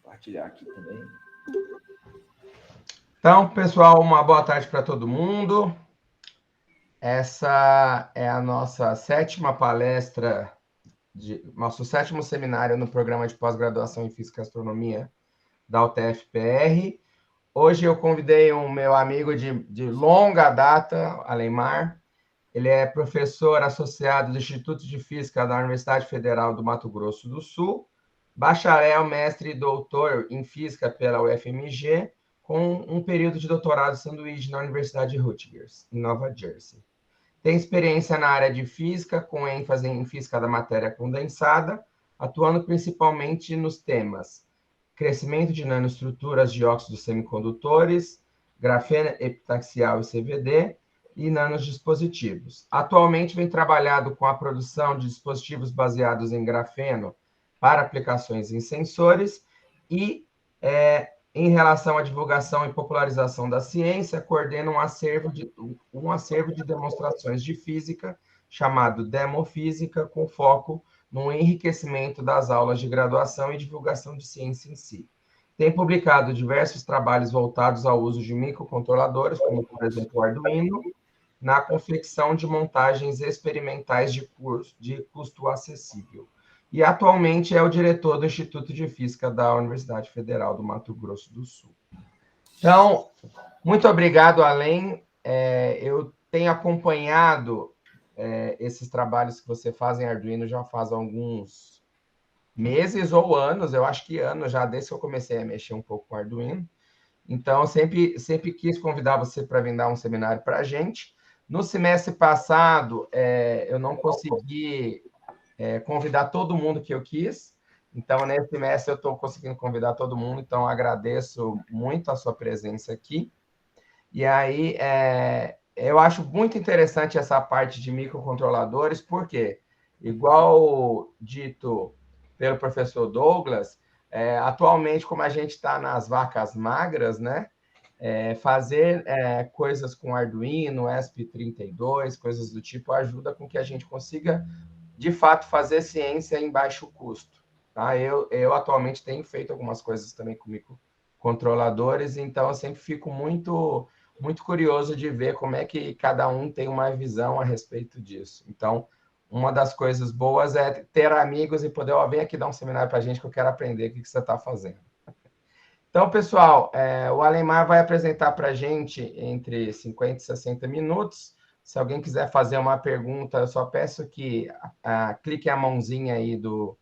compartilhar aqui também. Então, pessoal, uma boa tarde para todo mundo. Essa é a nossa sétima palestra, nosso sétimo seminário no programa de pós-graduação em Física e Astronomia da UTF-PR. Hoje eu convidei um meu amigo de longa data, Alemar. Ele é professor associado do Instituto de Física da Universidade Federal do Mato Grosso do Sul, bacharel, mestre e doutor em Física pela UFMG, com um período de doutorado sanduíche na Universidade Rutgers, em Nova Jersey. Tem experiência na área de física, com ênfase em física da matéria condensada, atuando principalmente nos temas crescimento de nanoestruturas de óxidos semicondutores, grafeno epitaxial e CVD, e nanodispositivos. Atualmente vem trabalhando com a produção de dispositivos baseados em grafeno para aplicações em sensores e, em relação à divulgação e popularização da ciência, coordena um acervo de demonstrações de física chamado Demofísica, com foco no enriquecimento das aulas de graduação e divulgação de ciência em si. Tem publicado diversos trabalhos voltados ao uso de microcontroladores, como, por exemplo, o Arduino, na confecção de montagens experimentais de custo acessível. E, atualmente, é o diretor do Instituto de Física da Universidade Federal do Mato Grosso do Sul. Então, muito obrigado, Além. Eu tenho acompanhado esses trabalhos que você faz em Arduino já faz alguns meses ou anos, eu acho que anos já, desde que eu comecei a mexer um pouco com Arduino. Então, sempre quis convidar você para vir dar um seminário para a gente. No semestre passado, eu não consegui convidar todo mundo que eu quis. Então, nesse semestre, eu estou conseguindo convidar todo mundo. Então, agradeço muito a sua presença aqui. E aí, eu acho muito interessante essa parte de microcontroladores, porque, igual dito pelo professor Douglas, atualmente, como a gente está nas vacas magras, né? Fazer coisas com Arduino, ESP32, coisas do tipo, ajuda com que a gente consiga, de fato, fazer ciência em baixo custo. Tá? Eu atualmente tenho feito algumas coisas também com microcontroladores, então eu sempre fico muito curioso de ver como é que cada um tem uma visão a respeito disso. Então, uma das coisas boas é ter amigos e poder, vir aqui dar um seminário para a gente que eu quero aprender o que você está fazendo. Então, pessoal, o Alemar vai apresentar para a gente entre 50 e 60 minutos. Se alguém quiser fazer uma pergunta, eu só peço que clique a mãozinha aí do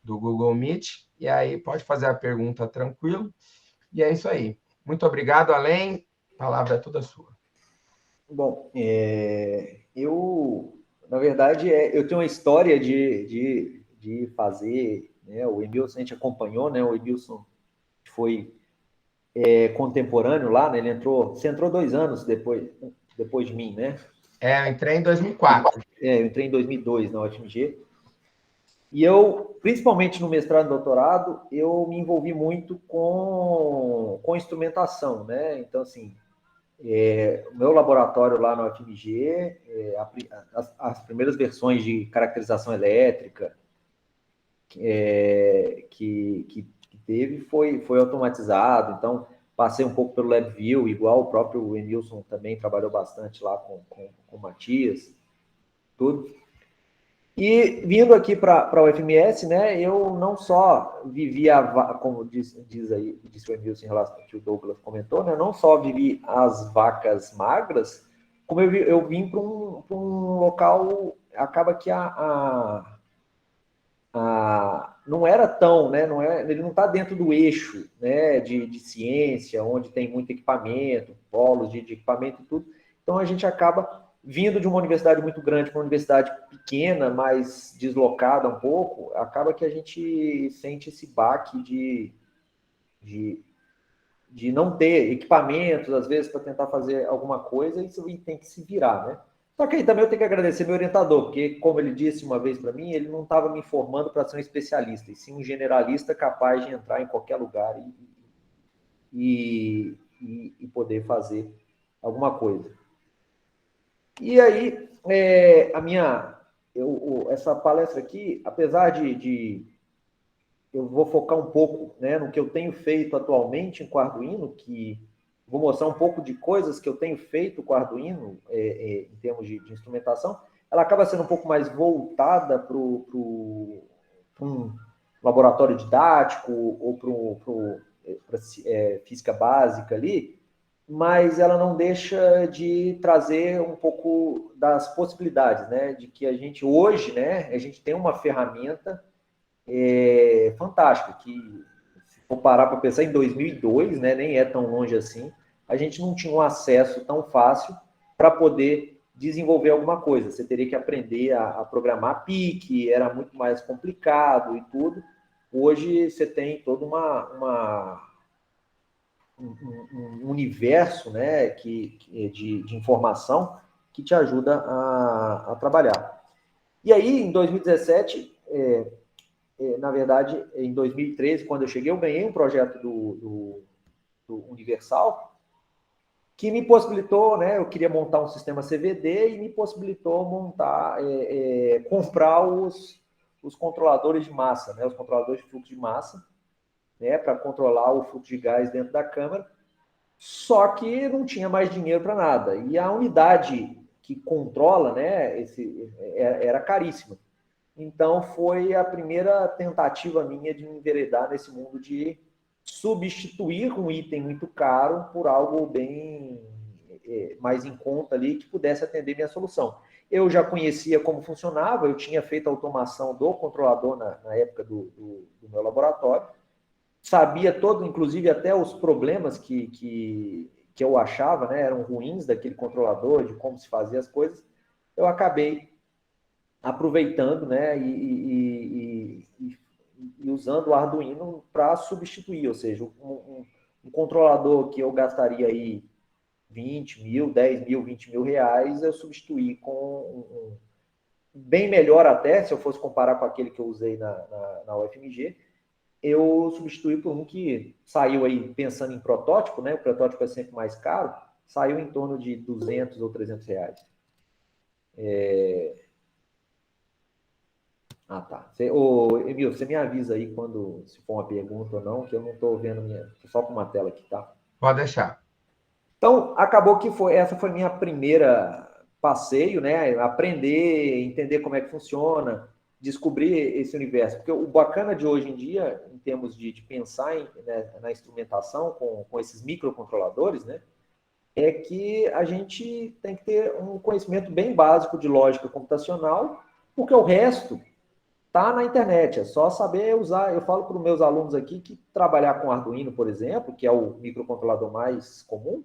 Google Meet, e aí pode fazer a pergunta tranquilo. E é isso aí. Muito obrigado, Além. A palavra é toda sua. Bom, na verdade, eu tenho uma história de fazer, né, o Emilson, a gente acompanhou, né, o Emilson foi contemporâneo lá, né, você entrou 2 anos depois de mim, né? Eu entrei em 2004. Eu entrei em 2002 na UFMG. E eu, principalmente no mestrado e doutorado, eu me envolvi muito com instrumentação, né? Então, assim, o meu laboratório lá na UFMG, as primeiras versões de caracterização elétrica que teve foi automatizado. Então, passei um pouco pelo LabVIEW, igual o próprio Emilson também trabalhou bastante lá com o Matias, tudo. E vindo aqui para a UFMS, né, eu não só vivi, como disse o Emilson em relação ao que o Douglas comentou, né, não só vivi as vacas magras, como eu vim para um local, acaba que não era tão, né, ele não está dentro do eixo, né, de ciência, onde tem muito equipamento, polos de equipamento e tudo. Então a gente acaba vindo de uma universidade muito grande para uma universidade pequena, mais deslocada um pouco, acaba que a gente sente esse baque de não ter equipamentos, às vezes, para tentar fazer alguma coisa, e isso tem que se virar, né? Só que aí também eu tenho que agradecer meu orientador, porque, como ele disse uma vez para mim, ele não estava me formando para ser um especialista, e sim um generalista capaz de entrar em qualquer lugar e poder fazer alguma coisa. E aí, essa palestra aqui, apesar de eu vou focar um pouco, né, no que eu tenho feito atualmente com o Arduino, que vou mostrar um pouco de coisas que eu tenho feito com o Arduino em termos de instrumentação. Ela acaba sendo um pouco mais voltada para um laboratório didático ou para física básica ali, mas ela não deixa de trazer um pouco das possibilidades, né, de que a gente hoje, né, a gente tem uma ferramenta fantástica, que se for parar para pensar em 2002, né, nem é tão longe assim, a gente não tinha um acesso tão fácil para poder desenvolver alguma coisa. Você teria que aprender a programar PIC, era muito mais complicado e tudo. Hoje você tem todo um universo, né, de informação que te ajuda a trabalhar. E aí, em 2017, na verdade, em 2013, quando eu cheguei, eu ganhei um projeto do Universal, que me possibilitou, né, eu queria montar um sistema CVD e me possibilitou montar, comprar os controladores de massa, né, os controladores de fluxo de massa, né, para controlar o fluxo de gás dentro da câmara, só que não tinha mais dinheiro para nada. E a unidade que controla, né, era caríssima. Então, foi a primeira tentativa minha de me enveredar nesse mundo de substituir um item muito caro por algo bem mais em conta ali, que pudesse atender minha solução. Eu já conhecia como funcionava, eu tinha feito a automação do controlador na época do meu laboratório, sabia todo, inclusive até os problemas que eu achava, né, eram ruins daquele controlador, de como se fazia as coisas. Eu acabei aproveitando, né, e usando o Arduino para substituir, ou seja, um controlador que eu gastaria aí 20 mil, 10 mil, 20 mil reais, eu substituí com bem melhor até, se eu fosse comparar com aquele que eu usei na UFMG, eu substituí por um que saiu aí pensando em protótipo, né, o protótipo é sempre mais caro, saiu em torno de 200 ou 300 reais. Ah, tá. Emil, você me avisa aí quando se for uma pergunta ou não, que eu não estou vendo tô só com uma tela aqui, tá? Pode deixar. Então, acabou que essa foi minha primeira passeio, né? Aprender, entender como é que funciona, descobrir esse universo. Porque o bacana de hoje em dia, em termos de pensar né, na instrumentação com esses microcontroladores, né? É que a gente tem que ter um conhecimento bem básico de lógica computacional, porque o resto tá na internet, é só saber usar. Eu falo para os meus alunos aqui que trabalhar com Arduino, por exemplo, que é o microcontrolador mais comum,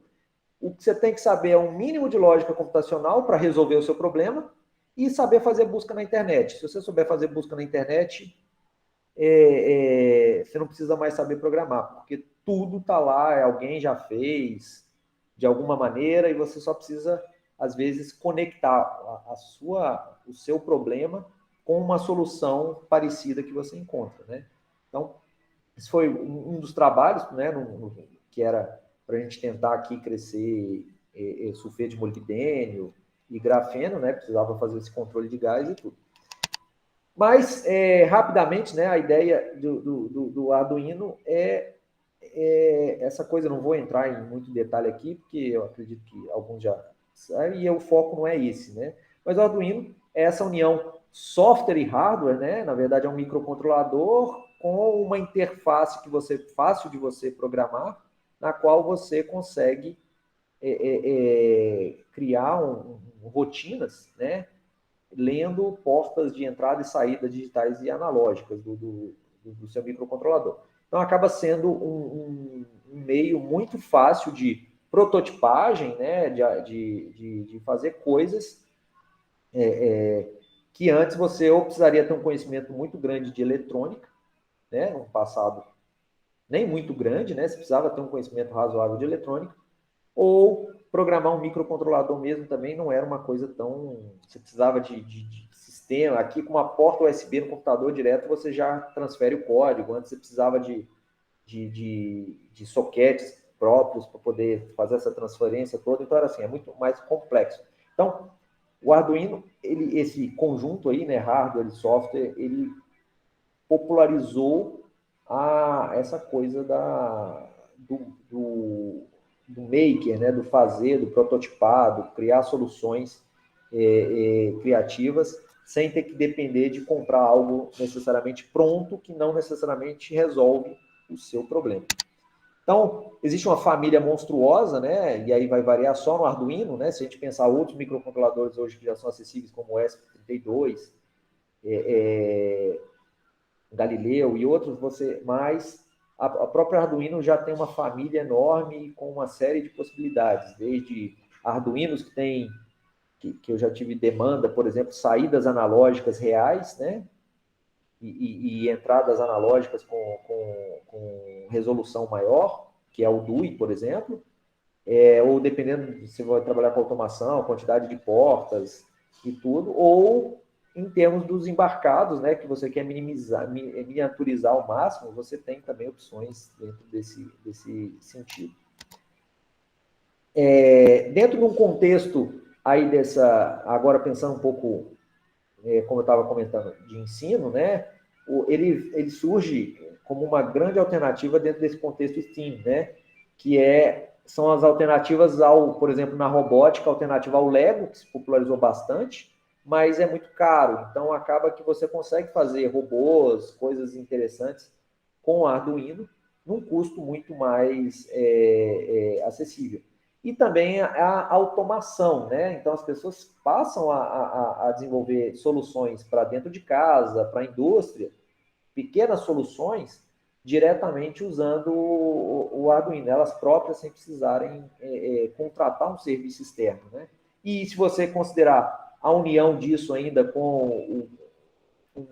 o que você tem que saber é um mínimo de lógica computacional para resolver o seu problema e saber fazer busca na internet. Se você souber fazer busca na internet, você não precisa mais saber programar, porque tudo está lá, alguém já fez de alguma maneira e você só precisa, às vezes, conectar o seu problema com uma solução parecida que você encontra, né? Então, esse foi um dos trabalhos, né, que era para a gente tentar aqui crescer sulfeto de molibdênio e grafeno, né? Precisava fazer esse controle de gás e tudo. Mas, rapidamente, né, a ideia do Arduino é essa coisa, não vou entrar em muito detalhe aqui, porque eu acredito que alguns já sabem, e o foco não é esse, né? Mas o Arduino é essa união software e hardware, né? Na verdade, é um microcontrolador com uma interface fácil de você programar, na qual você consegue criar rotinas, né? Lendo portas de entrada e saída digitais e analógicas do seu microcontrolador. Então, acaba sendo um meio muito fácil de prototipagem, né, de fazer coisas que antes você ou precisaria ter um conhecimento muito grande de eletrônica, né, no passado nem muito grande, né, você precisava ter um conhecimento razoável de eletrônica, ou programar um microcontrolador mesmo também não era uma coisa tão... Você precisava de sistema. Aqui, com uma porta USB no computador direto, você já transfere o código. Antes, você precisava de soquetes próprios para poder fazer essa transferência toda. Então, era assim, é muito mais complexo. Então, o Arduino, esse conjunto aí, né, hardware e software, ele popularizou essa coisa do maker, né, do fazer, do prototipado, criar soluções criativas, sem ter que depender de comprar algo necessariamente pronto, que não necessariamente resolve o seu problema. Então, existe uma família monstruosa, né? E aí vai variar só no Arduino, né? Se a gente pensar outros microcontroladores hoje que já são acessíveis, como o ESP32, Galileu e outros, mas a própria Arduino já tem uma família enorme com uma série de possibilidades, desde Arduinos que eu já tive demanda, por exemplo, saídas analógicas reais, né? E entradas analógicas com resolução maior, que é o DUI, por exemplo, ou dependendo se você vai trabalhar com automação, quantidade de portas e tudo, ou em termos dos embarcados, né, que você quer minimizar, miniaturizar ao máximo, você tem também opções dentro desse sentido. Dentro de um contexto aí agora pensando um pouco, como eu estava comentando, de ensino, né, ele surge como uma grande alternativa dentro desse contexto STEAM, né, que são as alternativas por exemplo, na robótica, alternativa ao Lego, que se popularizou bastante, mas é muito caro. Então, acaba que você consegue fazer robôs, coisas interessantes com Arduino, num custo muito mais acessível. E também a automação, né? Então, as pessoas passam a desenvolver soluções para dentro de casa, para a indústria, pequenas soluções, diretamente usando o Arduino, elas próprias, sem precisarem contratar um serviço externo, né? E se você considerar a união disso ainda com um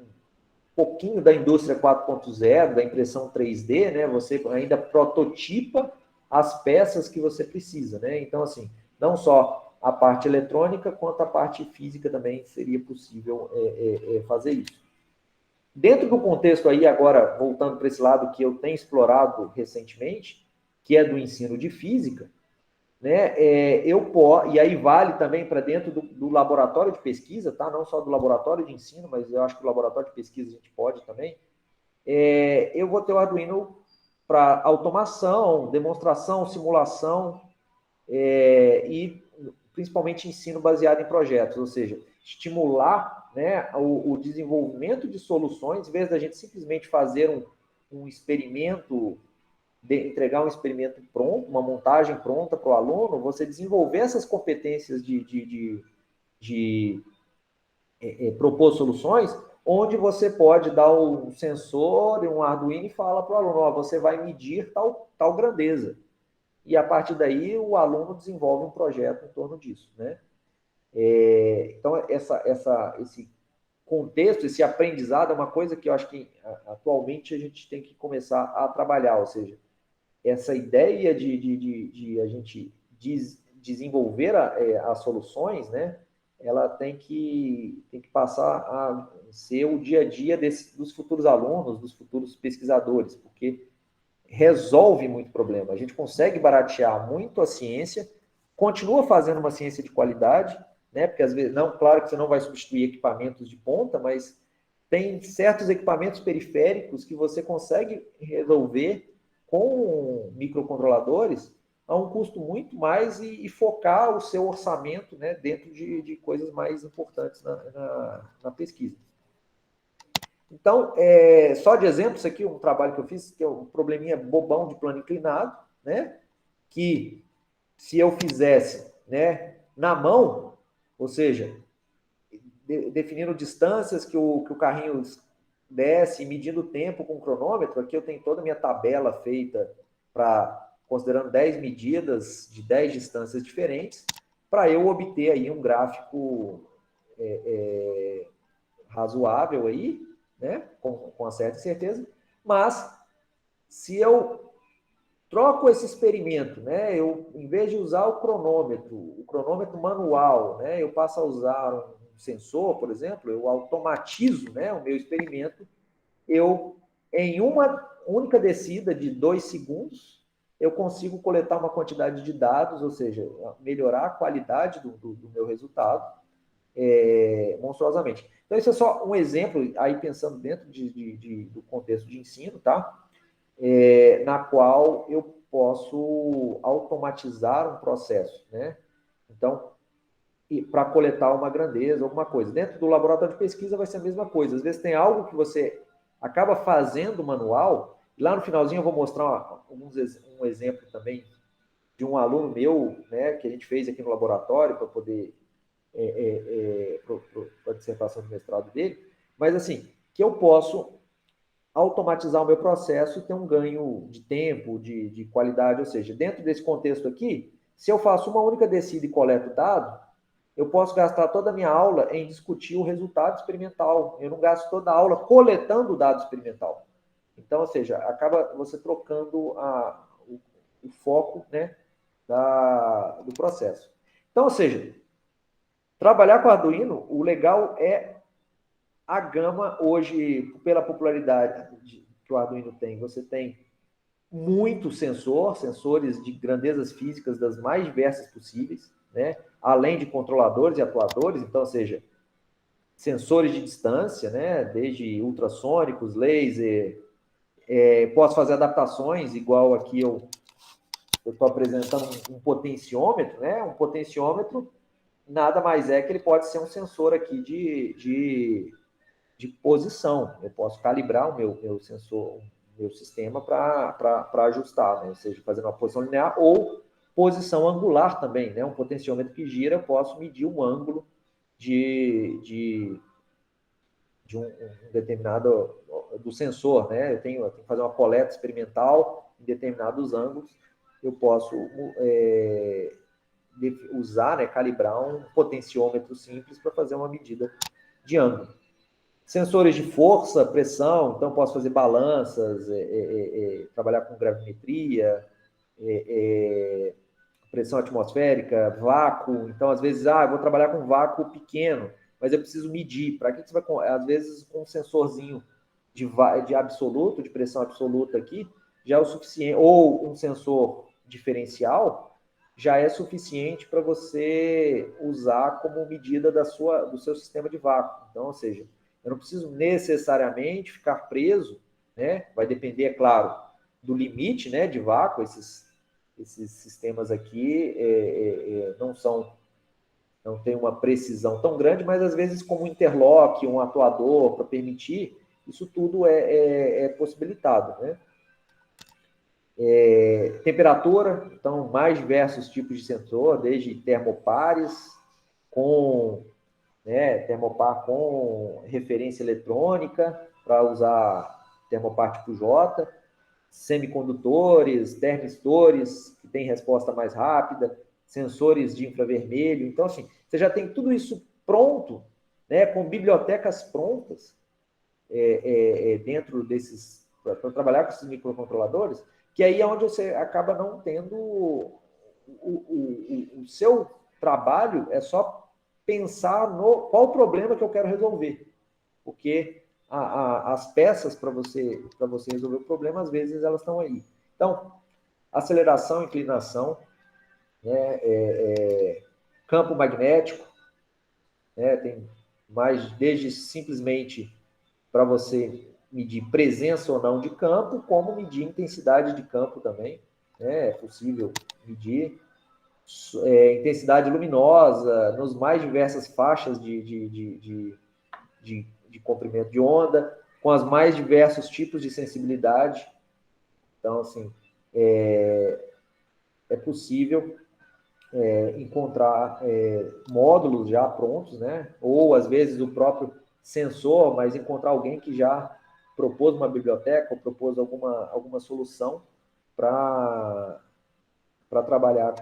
pouquinho da indústria 4.0, da impressão 3D, né? Você ainda prototipa as peças que você precisa, né? Então, assim, não só a parte eletrônica, quanto a parte física também seria possível fazer isso. Dentro do contexto aí, agora, voltando para esse lado que eu tenho explorado recentemente, que é do ensino de física, né? E aí vale também para dentro do laboratório de pesquisa, tá? Não só do laboratório de ensino, mas eu acho que o laboratório de pesquisa a gente pode também. Eu vou ter o Arduino para automação, demonstração, simulação e principalmente ensino baseado em projetos, ou seja, estimular, né, o desenvolvimento de soluções, em vez da gente simplesmente fazer um experimento, entregar um experimento pronto, uma montagem pronta para o aluno, você desenvolver essas competências de propor soluções, onde você pode dar um sensor e um Arduino e fala para o aluno, você vai medir tal grandeza. E a partir daí o aluno desenvolve um projeto em torno disso, né? Então, esse contexto, esse aprendizado é uma coisa que eu acho que atualmente a gente tem que começar a trabalhar, ou seja, essa ideia de a gente desenvolver as soluções, né? Ela tem que passar a ser o dia a dia dos futuros alunos, dos futuros pesquisadores, porque resolve muito problema. A gente consegue baratear muito a ciência, continua fazendo uma ciência de qualidade, né? Porque às vezes, não, claro que você não vai substituir equipamentos de ponta, mas tem certos equipamentos periféricos que você consegue resolver com microcontroladores a um custo muito mais e focar o seu orçamento, né, dentro de coisas mais importantes na pesquisa. Então, só de exemplo, isso aqui é um trabalho que eu fiz, que é um probleminha bobão de plano inclinado, né? Que se eu fizesse, né, na mão, ou seja, definindo distâncias que o carrinho desce, medindo o tempo com o cronômetro, aqui eu tenho toda a minha tabela feita considerando 10 medidas de 10 distâncias diferentes, para eu obter aí um gráfico razoável aí, né, com uma certa certeza, mas se eu troco esse experimento, né, em vez de usar o cronômetro manual, né, eu passo a usar um sensor, por exemplo, eu automatizo, né, o meu experimento, em uma única descida de 2 segundos, eu consigo coletar uma quantidade de dados, ou seja, melhorar a qualidade do meu resultado monstruosamente. Então, isso é só um exemplo, aí pensando dentro do contexto de ensino, tá? na qual eu posso automatizar um processo, né? Então, para coletar uma grandeza, alguma coisa. Dentro do laboratório de pesquisa vai ser a mesma coisa. Às vezes tem algo que você acaba fazendo manual, e lá no finalzinho eu vou mostrar um exemplo também de um aluno meu, né, que a gente fez aqui no laboratório para poder para a dissertação de mestrado dele, mas assim, que eu posso automatizar o meu processo e ter um ganho de tempo, de qualidade, ou seja, dentro desse contexto aqui, se eu faço uma única descida e coleto dado, eu posso gastar toda a minha aula em discutir o resultado experimental. Eu não gasto toda a aula coletando o dado experimental. Então, ou seja, acaba você trocando o foco, né, do processo. Então, ou seja, trabalhar com Arduino, o legal é a gama hoje, pela popularidade que o Arduino tem, você tem muito sensores de grandezas físicas das mais diversas possíveis, né? Além de controladores e atuadores, então, ou seja, sensores de distância, né? Desde ultrassônicos, laser, posso fazer adaptações, igual aqui eu estou apresentando um potenciômetro, né? Um potenciômetro nada mais é que ele pode ser um sensor aqui de posição. Eu posso calibrar o meu sensor, meu sistema para ajustar, né? Ou seja, fazendo uma posição linear ou posição angular também, né? Um potenciômetro que gira, eu posso medir um ângulo de um determinado do sensor, né? Eu tenho que fazer uma coleta experimental em determinados ângulos, eu posso usar, né, calibrar um potenciômetro simples para fazer uma medida de ângulo. Sensores de força, pressão, então posso fazer balanças, trabalhar com gravimetria, pressão atmosférica, vácuo. Então, às vezes, eu vou trabalhar com vácuo pequeno, mas eu preciso medir. Para que você vai, às vezes, com um sensorzinho de absoluto, de pressão absoluta aqui, já é o suficiente, ou um sensor diferencial, já é suficiente para você usar como medida do seu sistema de vácuo. Então, ou seja, eu não preciso necessariamente ficar preso, né? Vai depender, é claro, do limite, né, de vácuo. Esses sistemas aqui não tem uma precisão tão grande, mas às vezes como um interlock, um atuador para permitir, isso tudo é possibilitado, né? Temperatura, então mais diversos tipos de sensor, desde termopares termopar com referência eletrônica para usar termopar tipo J, semicondutores, termistores, que tem resposta mais rápida, sensores de infravermelho. Então, assim, você já tem tudo isso pronto, né, com bibliotecas prontas dentro desses, para trabalhar com esses microcontroladores, que aí é onde você acaba não tendo o seu trabalho, é só pensar no qual o problema que eu quero resolver. Porque as peças para você resolver o problema, às vezes, elas estão aí. Então, aceleração, inclinação, né, campo magnético, né, tem mais, desde simplesmente para você medir presença ou não de campo, como medir intensidade de campo também, né, é possível medir. Intensidade luminosa, nos mais diversas faixas de comprimento de onda, com os mais diversos tipos de sensibilidade. Então, assim, é possível encontrar módulos já prontos, né? Ou, às vezes, o próprio sensor, mas encontrar alguém que já propôs uma biblioteca ou propôs alguma solução para trabalhar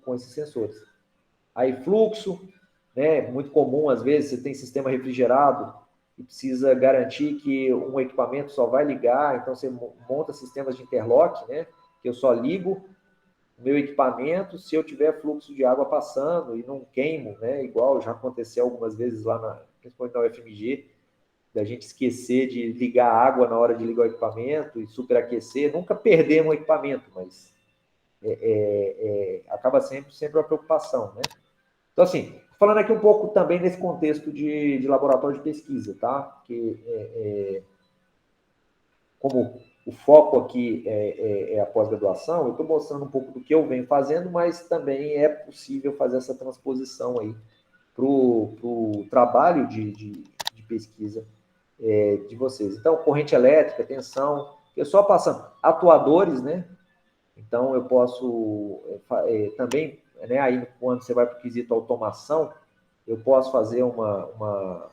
com esses sensores. Aí, fluxo, né? Muito comum, às vezes, você tem sistema refrigerado e precisa garantir que um equipamento só vai ligar, então você monta sistemas de interlock, né? Que eu só ligo o meu equipamento se eu tiver fluxo de água passando e não queimo, né? Igual já aconteceu algumas vezes lá, principalmente na UFMG, da gente esquecer de ligar a água na hora de ligar o equipamento e superaquecer. Nunca perdemos o equipamento, mas acaba sempre uma preocupação, né? Então, assim, falando aqui um pouco também nesse contexto de laboratório de pesquisa, tá? Que, como o foco aqui é a pós-graduação, eu estou mostrando um pouco do que eu venho fazendo, mas também é possível fazer essa transposição aí para o trabalho de pesquisa de vocês. Então, corrente elétrica, tensão, eu só passando atuadores, né? Então, eu posso também, né, aí quando você vai para o quesito automação, eu posso fazer uma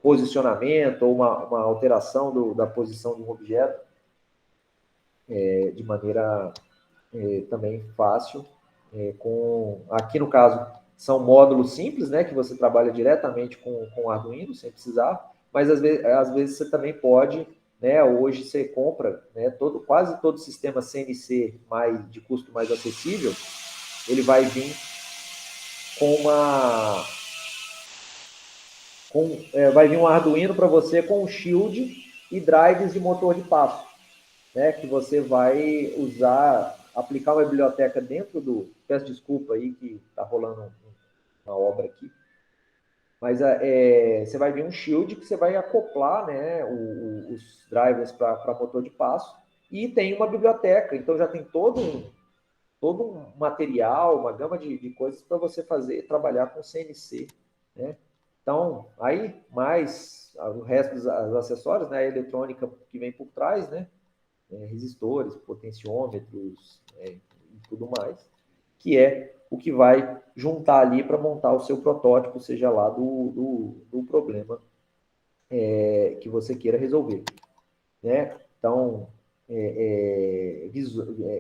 posicionamento ou uma alteração da posição de um objeto de maneira também fácil. Aqui, no caso, são módulos simples, né, que você trabalha diretamente com o Arduino, sem precisar, mas às vezes você também pode, né, hoje você compra, né, quase todo sistema CNC de custo mais acessível, ele vai vir com vai vir um Arduino para você com um shield e drives de motor de passo, né, que você vai usar, aplicar uma biblioteca dentro do... Peço desculpa aí que está rolando uma obra aqui, mas você vai vir um shield que você vai acoplar, né, os drivers para motor de passo, e tem uma biblioteca, então já tem todo um material, uma gama de coisas para você trabalhar com CNC, né? Então, aí, mais o resto dos acessórios, né, a eletrônica que vem por trás, né, resistores, potenciômetros e tudo mais, que é o que vai juntar ali para montar o seu protótipo, seja lá do problema que você queira resolver, né? Então,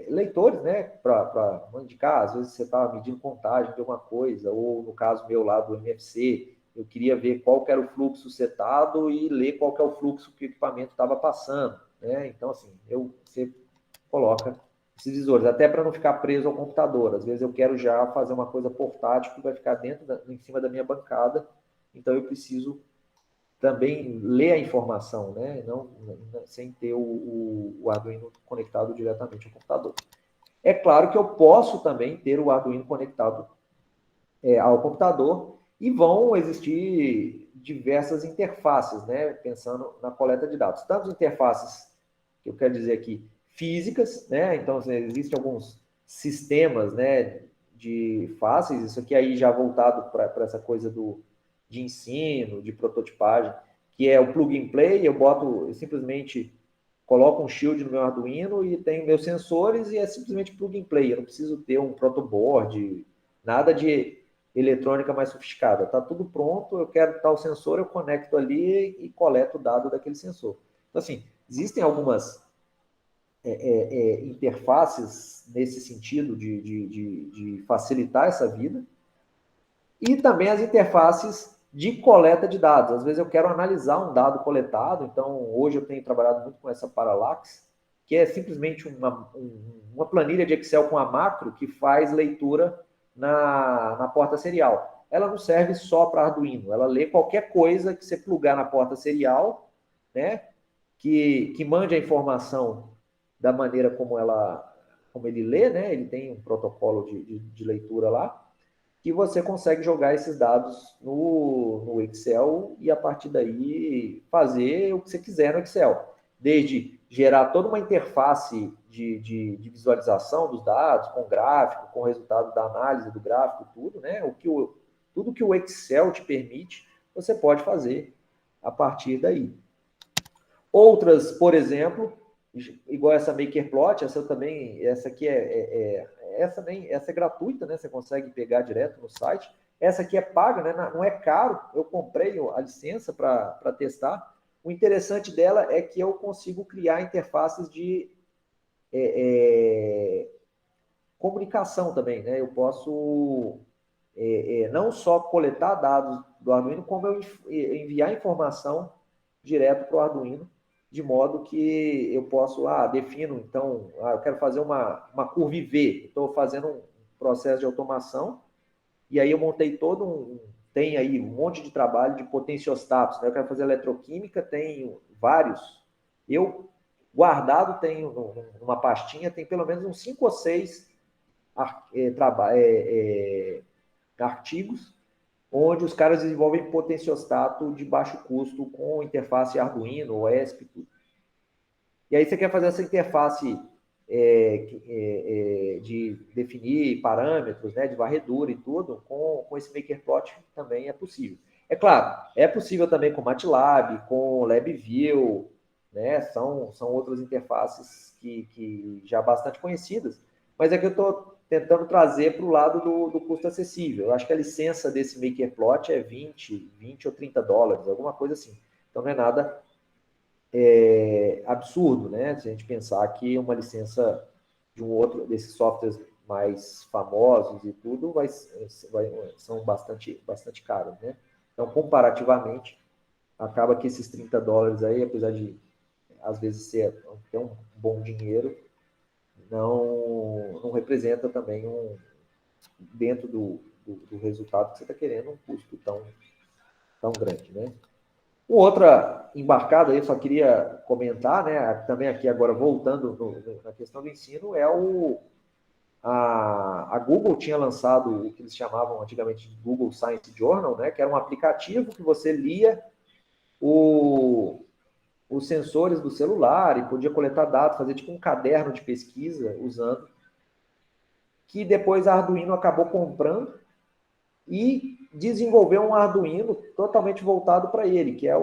leitores, né, para indicar, às vezes você está medindo contagem de alguma coisa, ou no caso meu lá do MFC, eu queria ver qual que era o fluxo setado e ler qual que é o fluxo que o equipamento estava passando, né? Então, assim, você coloca esses visores, até para não ficar preso ao computador. Às vezes eu quero já fazer uma coisa portátil que vai ficar em cima da minha bancada, então eu preciso também ler a informação, né? Não, sem ter o Arduino conectado diretamente ao computador. É claro que eu posso também ter o Arduino conectado ao computador e vão existir diversas interfaces, né? Pensando na coleta de dados. Tanto interfaces, que eu quero dizer aqui, físicas, né? Então, existem alguns sistemas, né, de fáceis, isso aqui aí já voltado para essa coisa de ensino, de prototipagem, que é o plug and play, eu simplesmente coloco um shield no meu Arduino e tenho meus sensores e é simplesmente plug and play, eu não preciso ter um protoboard, nada de eletrônica mais sofisticada, tá tudo pronto, eu quero tal sensor, eu conecto ali e coleto o dado daquele sensor. Então, assim, existem algumas interfaces nesse sentido de facilitar essa vida, e também as interfaces de coleta de dados. Às vezes eu quero analisar um dado coletado, então hoje eu tenho trabalhado muito com essa Parallax, que é simplesmente uma planilha de Excel com a macro que faz leitura na porta serial. Ela não serve só para Arduino, ela lê qualquer coisa que você plugar na porta serial, né, que mande a informação da maneira como ele lê, né, ele tem um protocolo de leitura lá, que você consegue jogar esses dados no Excel e, a partir daí, fazer o que você quiser no Excel. Desde gerar toda uma interface de visualização dos dados, com gráfico, com o resultado da análise do gráfico, tudo, né? Tudo que o Excel te permite, você pode fazer a partir daí. Outras, por exemplo, igual essa MakerPlot, essa aqui essa é gratuita, né? Você consegue pegar direto no site. Essa aqui é paga, né? Não é caro. Eu comprei a licença para testar. O interessante dela é que eu consigo criar interfaces de comunicação também, né? Eu posso não só coletar dados do Arduino, como eu enviar informação direto para o Arduino, de modo que eu posso, defino, então, eu quero fazer uma curva IV, estou fazendo um processo de automação, e aí eu montei tem aí um monte de trabalho de potenciostatos, né? Eu quero fazer eletroquímica, tenho vários, eu guardado tenho numa pastinha, tem pelo menos uns 5 ou 6 artigos onde os caras desenvolvem potenciostato de baixo custo com interface Arduino, OESP, tudo. E aí você quer fazer essa interface de definir parâmetros, né, de varredura e tudo, com esse MakerPlot também é possível. É claro, é possível também com MATLAB, com LabVIEW, né, são outras interfaces que já bastante conhecidas, mas é que eu estou tentando trazer para o lado do custo acessível. Eu acho que a licença desse MakerPlot é 20 ou 30 dólares, alguma coisa assim. Então não é nada absurdo, né? Se a gente pensar que uma licença de um outro desses softwares mais famosos e tudo são bastante caros, né? Então, comparativamente, acaba que esses 30 dólares aí, apesar de às vezes ter um bom dinheiro, não representa também dentro do resultado que você está querendo, um custo tão grande, né? Outra embarcada, eu só queria comentar, né, também aqui agora voltando na questão do ensino, a Google tinha lançado o que eles chamavam antigamente de Google Science Journal, né, que era um aplicativo que você lia os sensores do celular e podia coletar dados, fazer tipo um caderno de pesquisa usando, que depois a Arduino acabou comprando e desenvolveu um Arduino totalmente voltado para ele, que é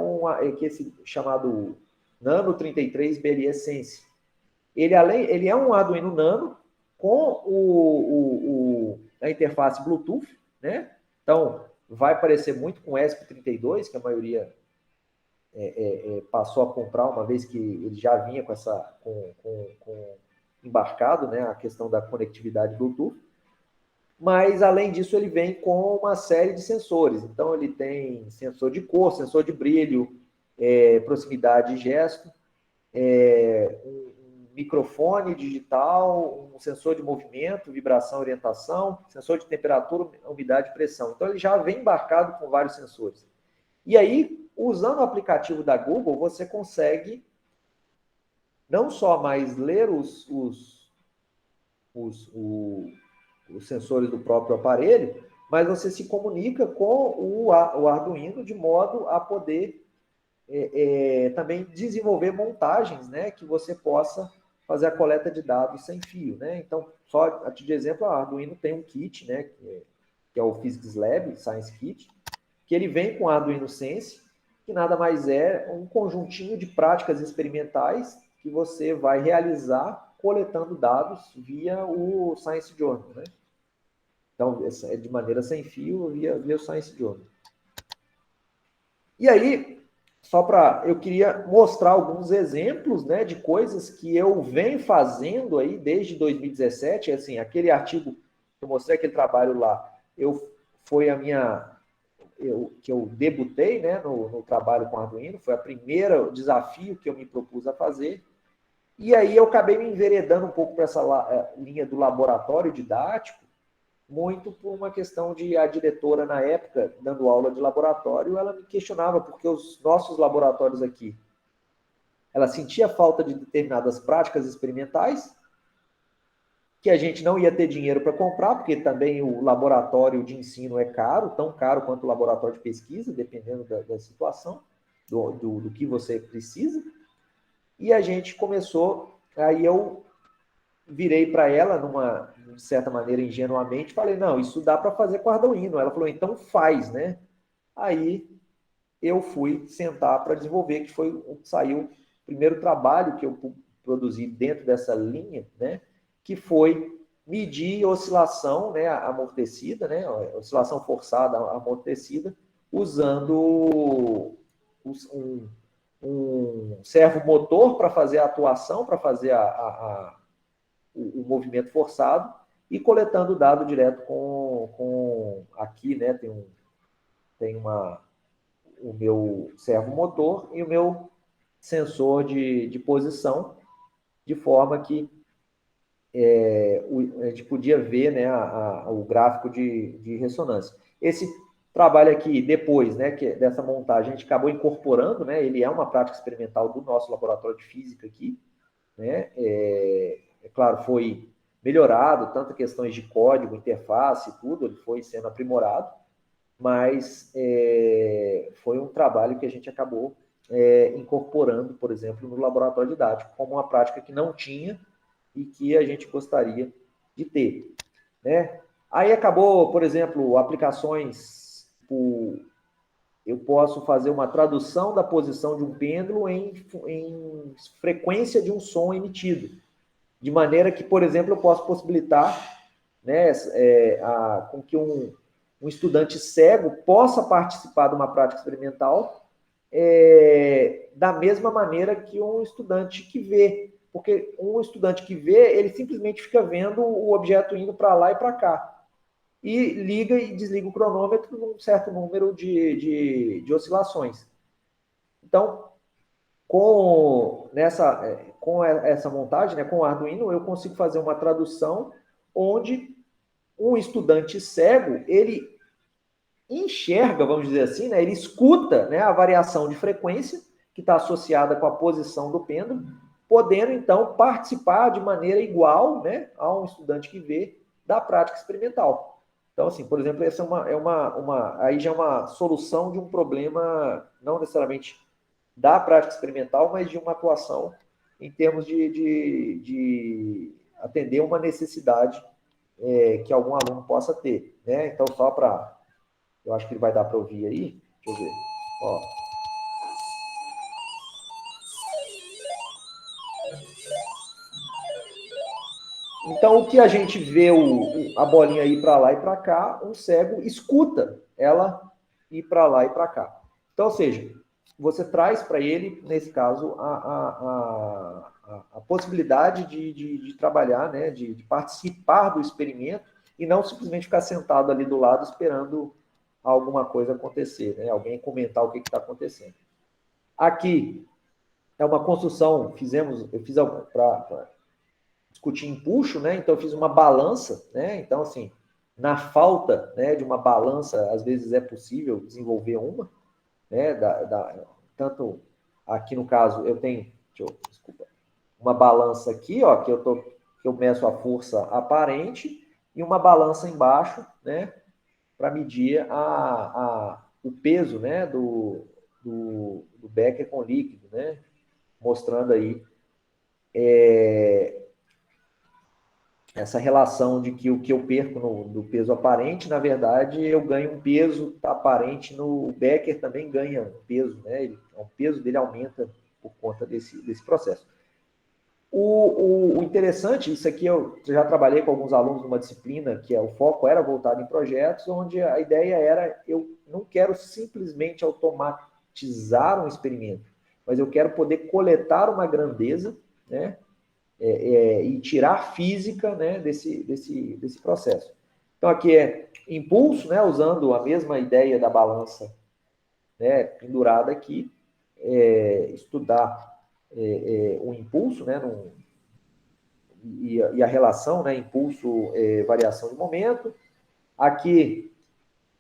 esse chamado Nano 33 BLE Sense. Ele é um Arduino Nano com a interface Bluetooth, né? Então, vai parecer muito com o ESP32, que a maioria passou a comprar, uma vez que ele já vinha com embarcado, né? A questão da conectividade Bluetooth. Mas, além disso, ele vem com uma série de sensores. Então, ele tem sensor de cor, sensor de brilho, proximidade e gesto, um microfone digital, um sensor de movimento, vibração, orientação, sensor de temperatura, umidade e pressão. Então, ele já vem embarcado com vários sensores. E aí, usando o aplicativo da Google, você consegue não só mais ler os sensores do próprio aparelho, mas você se comunica com o Arduino de modo a poder também desenvolver montagens, né, que você possa fazer a coleta de dados sem fio, né? Então, só a título de exemplo, a Arduino tem um kit, né, que é o Physics Lab Science Kit, que ele vem com o Arduino Sense, que nada mais é um conjuntinho de práticas experimentais que você vai realizar coletando dados via o Science Journal, né? Então, é de maneira sem fio via o Science Journal. E aí, eu queria mostrar alguns exemplos, né, de coisas que eu venho fazendo aí desde 2017. Assim, aquele artigo que eu mostrei, aquele trabalho lá, foi a minha que eu debutei, né, no trabalho com Arduino, foi o primeiro desafio que eu me propus a fazer. E aí eu acabei me enveredando um pouco para essa linha do laboratório didático, muito por uma questão de a diretora, na época, dando aula de laboratório, ela me questionava porque os nossos laboratórios aqui, ela sentia falta de determinadas práticas experimentais, que a gente não ia ter dinheiro para comprar, porque também o laboratório de ensino é caro, tão caro quanto o laboratório de pesquisa, dependendo da situação, do que você precisa. E a gente começou, aí eu virei para ela, de certa maneira, ingenuamente, falei, não, isso dá para fazer com Arduino. Ela falou, então faz, né? Aí eu fui sentar para desenvolver, que foi o que saiu o primeiro trabalho que eu produzi dentro dessa linha, né? Que foi medir oscilação, né, amortecida, né, oscilação forçada amortecida, usando um servo motor para fazer a atuação, para fazer o movimento forçado e coletando dado direto com aqui, né, tem o meu servo motor e o meu sensor de posição, de forma que a gente podia ver, né, o gráfico de ressonância. Esse trabalho aqui, depois, né, dessa montagem, a gente acabou incorporando, né, ele é uma prática experimental do nosso laboratório de física aqui, né, claro, foi melhorado, tanto questões de código, interface, tudo, ele foi sendo aprimorado, mas foi um trabalho que a gente acabou incorporando, por exemplo, no laboratório didático, como uma prática que não tinha e que a gente gostaria de ter, né? Aí acabou, por exemplo, aplicações, eu posso fazer uma tradução da posição de um pêndulo em frequência de um som emitido, de maneira que, por exemplo, eu posso possibilitar, né, com que um estudante cego possa participar de uma prática experimental da mesma maneira que um estudante que vê. Porque um estudante que vê, ele simplesmente fica vendo o objeto indo para lá e para cá. E liga e desliga o cronômetro num certo número de oscilações. Então, com essa montagem, né, com o Arduino, eu consigo fazer uma tradução onde um estudante cego, ele enxerga, vamos dizer assim, né, ele escuta, né, a variação de frequência que está associada com a posição do pêndulo, podendo, então, participar de maneira igual, né, a um estudante que vê da prática experimental. Então, assim, por exemplo, essa aí já é uma solução de um problema, não necessariamente da prática experimental, mas de uma atuação em termos de atender uma necessidade que algum aluno possa ter, né? Então, só para... Eu acho que ele vai dar para ouvir aí. Deixa eu ver. Ó. Então, o que a gente vê a bolinha ir para lá e para cá, um cego escuta ela ir para lá e para cá. Então, ou seja, você traz para ele, nesse caso, a possibilidade de trabalhar, né, de participar do experimento e não simplesmente ficar sentado ali do lado esperando alguma coisa acontecer, né? Alguém comentar o que está acontecendo. Aqui é uma construção, eu fiz para discutir empuxo, né? Então eu fiz uma balança, né? Então, assim, na falta, né, de uma balança, às vezes é possível desenvolver uma, né? Tanto aqui no caso eu tenho, desculpa, uma balança aqui, ó, que eu meço a força aparente e uma balança embaixo, né? Para medir o peso, né, do becker com líquido, né? Mostrando aí essa relação de que o que eu perco do peso aparente, na verdade, eu ganho um peso aparente no becker, também ganha peso, né? O peso dele aumenta por conta desse processo. O interessante, isso aqui eu já trabalhei com alguns alunos numa disciplina que o foco era voltado em projetos, onde a ideia era, eu não quero simplesmente automatizar um experimento, mas eu quero poder coletar uma grandeza, né, e tirar física, né, desse processo. Então aqui é impulso, né, usando a mesma ideia da balança, né, pendurada aqui, estudar o impulso, né, e a relação, né, impulso, variação de momento. Aqui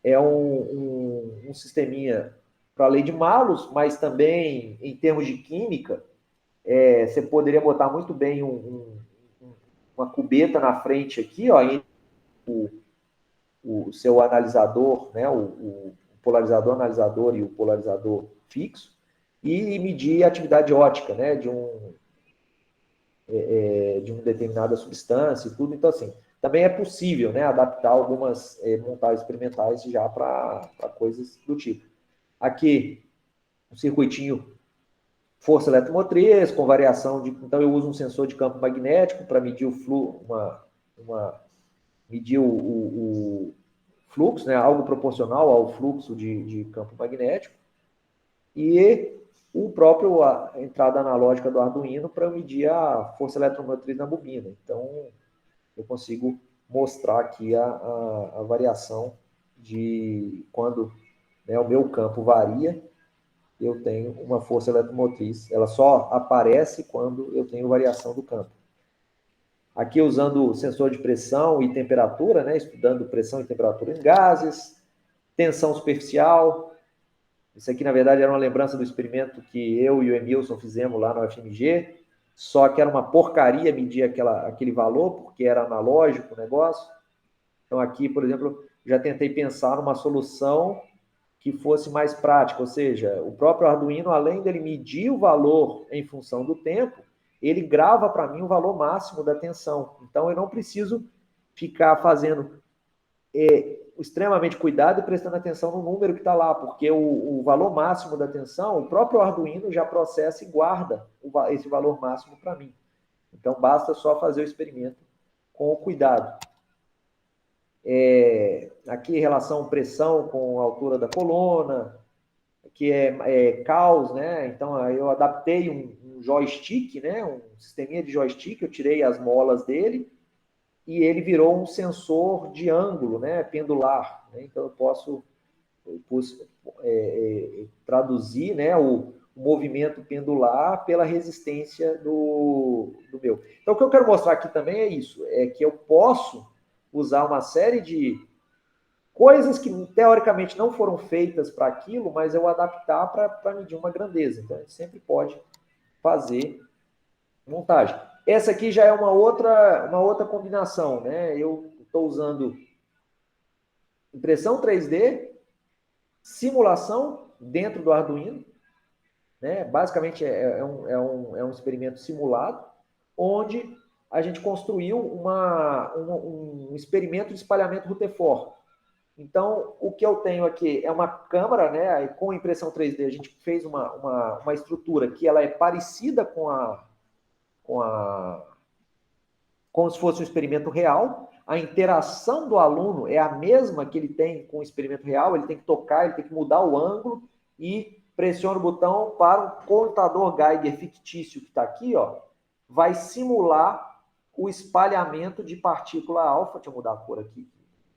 é um sisteminha para a lei de Malus, mas também em termos de química, você poderia botar muito bem uma cubeta na frente aqui, ó, entre o seu analisador, né, o polarizador analisador e o polarizador fixo, e medir a atividade óptica, né, de uma determinada substância e tudo. Então, assim, também é possível, né, adaptar algumas montagens experimentais já para coisas do tipo. Aqui, um circuitinho força eletromotriz, com variação de... Então, eu uso um sensor de campo magnético para medir o fluxo, medir o fluxo, né, algo proporcional ao fluxo de campo magnético. E a entrada analógica do Arduino para medir a força eletromotriz na bobina. Então, eu consigo mostrar aqui a variação de quando, né, o meu campo varia, eu tenho uma força eletromotriz. Ela só aparece quando eu tenho variação do campo. Aqui usando sensor de pressão e temperatura, né, estudando pressão e temperatura em gases, tensão superficial. Isso aqui, na verdade, era uma lembrança do experimento que eu e o Emilson fizemos lá no UFMG, só que era uma porcaria medir aquele valor, porque era analógico o negócio. Então, aqui, por exemplo, já tentei pensar numa solução que fosse mais prática, ou seja, o próprio Arduino, além dele medir o valor em função do tempo, ele grava para mim o valor máximo da tensão. Então, eu não preciso ficar fazendo extremamente cuidado e prestando atenção no número que está lá, porque o valor máximo da tensão, o próprio Arduino já processa e guarda esse valor máximo para mim. Então, basta só fazer o experimento com cuidado. Aqui, relação pressão com a altura da coluna, que é caos, né? Então, eu adaptei um joystick, né? Um sisteminha de joystick, eu tirei as molas dele e ele virou um sensor de ângulo, né? Pendular. Né? Então, eu posso traduzir, né? O movimento pendular pela resistência do meu. Então, o que eu quero mostrar aqui também é isso, é que eu posso usar uma série de coisas que teoricamente não foram feitas para aquilo, mas eu adaptar para medir uma grandeza. Então, a gente sempre pode fazer montagem. Essa aqui já é uma outra combinação, né? Eu estou usando impressão 3D, simulação dentro do Arduino, né? Basicamente é um experimento simulado, onde a gente construiu um experimento de espalhamento Rutherford. Então, o que eu tenho aqui é uma câmara, né? Com impressão 3D, a gente fez uma estrutura que ela é parecida como se fosse um experimento real. A interação do aluno é a mesma que ele tem com o experimento real, ele tem que tocar, ele tem que mudar o ângulo e pressiona o botão para um contador Geiger fictício que está aqui, ó, vai simular o espalhamento de partícula alfa. Deixa eu mudar a cor aqui.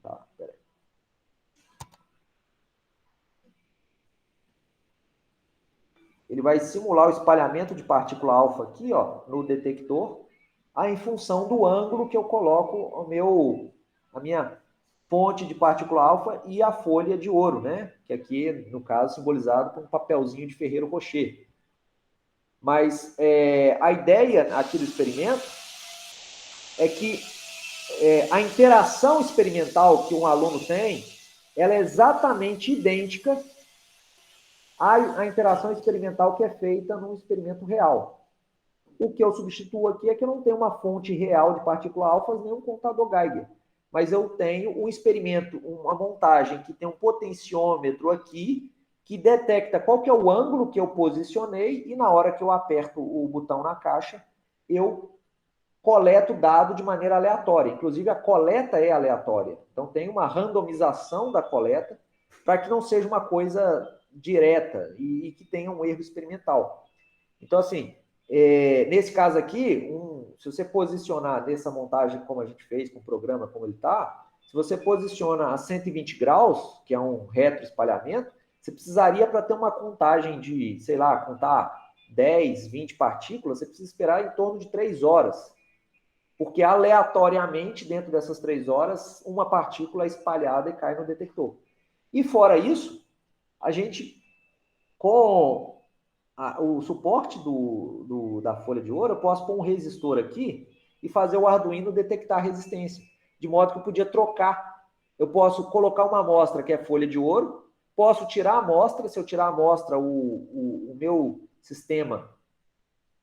Tá, peraí. Ele vai simular o espalhamento de partícula alfa aqui, ó, no detector, em função do ângulo que eu coloco a minha fonte de partícula alfa e a folha de ouro, né? Que aqui, no caso, simbolizado por um papelzinho de Ferrero Rocher. Mas a ideia aqui do experimento é que a interação experimental que um aluno tem, ela é exatamente idêntica à interação experimental que é feita num experimento real. O que eu substituo aqui é que eu não tenho uma fonte real de partícula alfa nem um contador Geiger, mas eu tenho um experimento, uma montagem que tem um potenciômetro aqui que detecta qual que é o ângulo que eu posicionei e na hora que eu aperto o botão na caixa, eu coleto o dado de maneira aleatória. Inclusive, a coleta é aleatória. Então, tem uma randomização da coleta para que não seja uma coisa direta e que tenha um erro experimental. Então, assim, nesse caso aqui, se você posicionar nessa montagem como a gente fez, com o programa como ele está, se você posiciona a 120 graus, que é um retroespalhamento, você precisaria, para ter uma contagem de, sei lá, contar 10, 20 partículas, você precisa esperar em torno de 3 horas. Porque aleatoriamente, dentro dessas 3 horas, uma partícula é espalhada e cai no detector. E fora isso, a gente, com o suporte da folha de ouro, eu posso pôr um resistor aqui e fazer o Arduino detectar a resistência, de modo que eu podia trocar. Eu posso colocar uma amostra que é folha de ouro, posso tirar a amostra, se eu tirar a amostra, o meu sistema